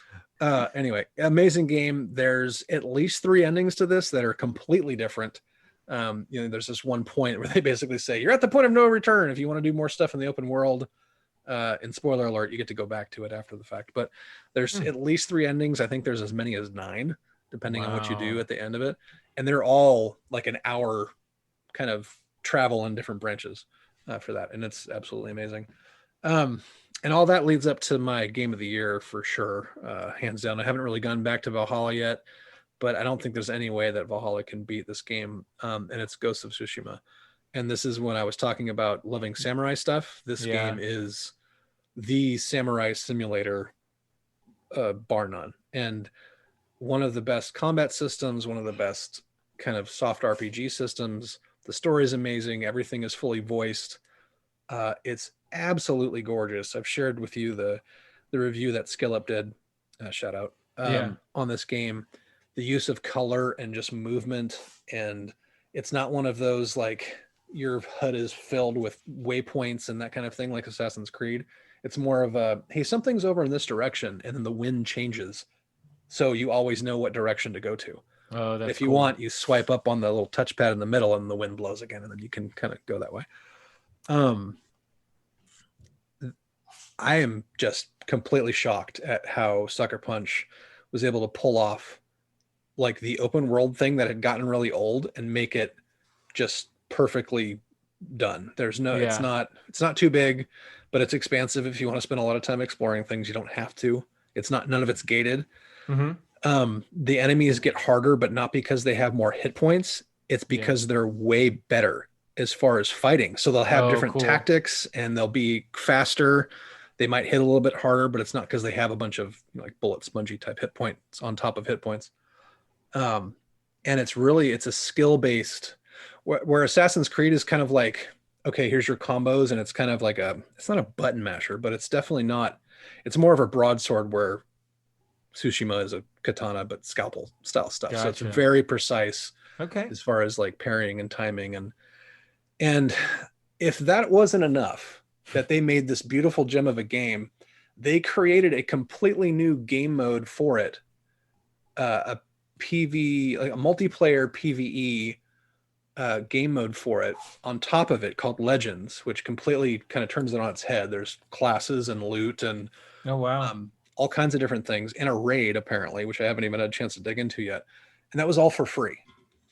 Anyway, amazing game. There's at least 3 endings to this that are completely different. There's this one point where they basically say you're at the point of no return. If you want to do more stuff in the open world, and spoiler alert, you get to go back to it after the fact. But there's at least 3 endings. I think there's as many as 9, depending on what you do at the end of it. And they're all like an hour kind of travel in different branches for that. And it's absolutely amazing. And all that leads up to my game of the year for sure, hands down. I haven't really gone back to Valhalla yet, but I don't think there's any way that Valhalla can beat this game. And it's Ghost of Tsushima. And this is when I was talking about loving samurai stuff. This game is the samurai simulator, bar none. And one of the best combat systems, one of the best kind of soft RPG systems. The story is amazing. Everything is fully voiced. It's absolutely gorgeous. I've shared with you the review that Skill Up did, shout out, on this game. The use of color and just movement, and it's not one of those like your HUD is filled with waypoints and that kind of thing like Assassin's Creed. It's more of a, hey, something's over in this direction, and then the wind changes, so you always know what direction to go to. Oh, that's if you want, you swipe up on the little touchpad in the middle, and the wind blows again, and then you can kind of go that way. I am just completely shocked at how Sucker Punch was able to pull off like the open world thing that had gotten really old and make it just perfectly done. There's no, it's not too big, but it's expansive. If you want to spend a lot of time exploring things, you don't have to. It's not, none of it's gated. The enemies get harder, but not because they have more hit points. It's because they're way better as far as fighting. So they'll have different tactics, and they'll be faster. They might hit a little bit harder, but it's not because they have a bunch of like bullet spongy type hit points on top of hit points. And it's a skill based, where Assassin's Creed is kind of like, okay, here's your combos, and it's kind of like it's not a button masher, but it's definitely not, it's more of a broadsword, where Tsushima is a katana, but scalpel style stuff. Gotcha. So it's very precise as far as like parrying and timing. And if that wasn't enough, that they made this beautiful gem of a game, they created a completely new game mode for it. A multiplayer PvE game mode for it on top of it called Legends, which completely kind of turns it on its head. There's classes and loot and all kinds of different things in a raid, apparently, which I haven't even had a chance to dig into yet. And that was all for free.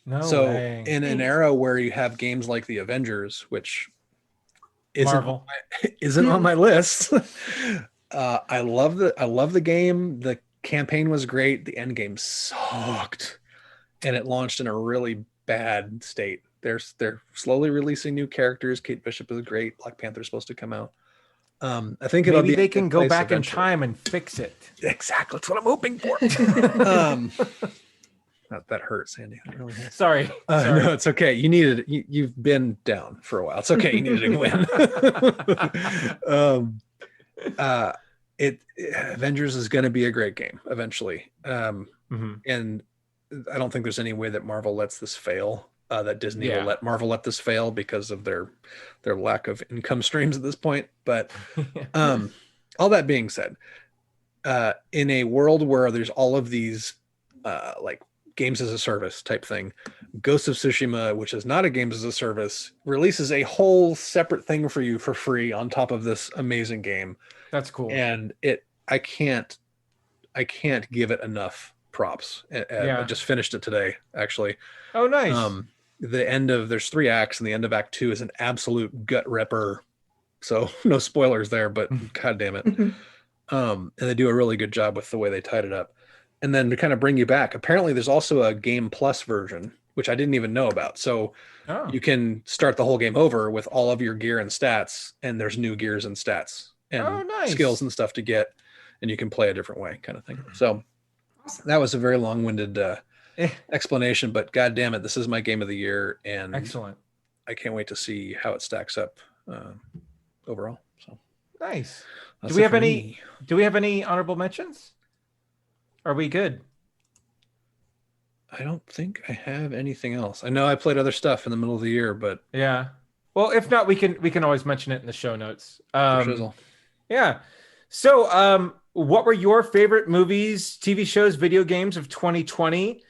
In an era where you have games like the Avengers, which isn't on my list. I love the game. The campaign was great. The end game sucked, and it launched in a really bad state. They're slowly releasing new characters. Kate Bishop is great. Black Panther's supposed to come out. I think it'll Maybe be they a good can go place back in eventually. time and fix it. Exactly. That's what I'm hoping for. That hurt, Sandy. That really hurt. Sorry. Sorry. No, it's okay. You needed you've been down for a while. It's okay. You needed to win. Avengers is going to be a great game eventually. And I don't think there's any way that Marvel lets this fail. That Disney will let Marvel let this fail because of their lack of income streams at this point. But all that being said, in a world where there's all of these like games as a service type thing, Ghost of Tsushima, which is not a games as a service, releases a whole separate thing for you for free on top of this amazing game. That's cool. And I can't give it enough props. I just finished it today, actually. Oh, nice. There's 3 acts, and the end of Act 2 is an absolute gut ripper. So no spoilers there, but God damn it. And they do a really good job with the way they tied it up. And then to kind of bring you back, apparently there's also a Game Plus version, which I didn't even know about. So you can start the whole game over with all of your gear and stats, and there's new gears and stats and skills and stuff to get, and you can play a different way, kind of thing. So that was a very long-winded explanation, but God damn it, this is my game of the year, and excellent. I can't wait to see how it stacks up overall. So nice. Do we have any honorable mentions? Are we good? I don't think I have anything else. I know I played other stuff in the middle of the year, but yeah. Well, if not, we can always mention it in the show notes. Yeah. So, what were your favorite movies, TV shows, video games of 2020?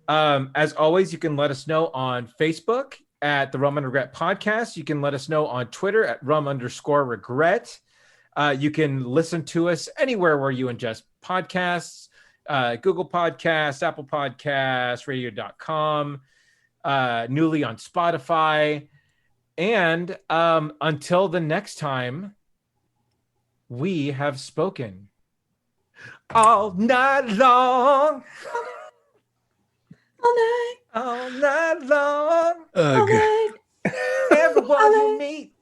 As always, you can let us know on Facebook at the Rum Regret Podcast. You can let us know on Twitter at rum_regret. You can listen to us anywhere where you ingest podcasts, Google Podcasts, Apple Podcasts, radio.com, newly on Spotify. And until the next time, we have spoken all night long. All night long. All night. Everyone you meet,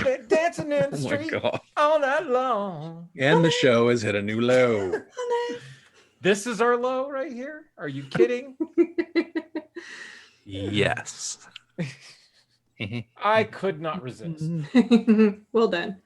they're dancing in the Oh my street God. all night long. And the show has hit a new low. This is our low right here. Are you kidding? Yes. I could not resist. Well done.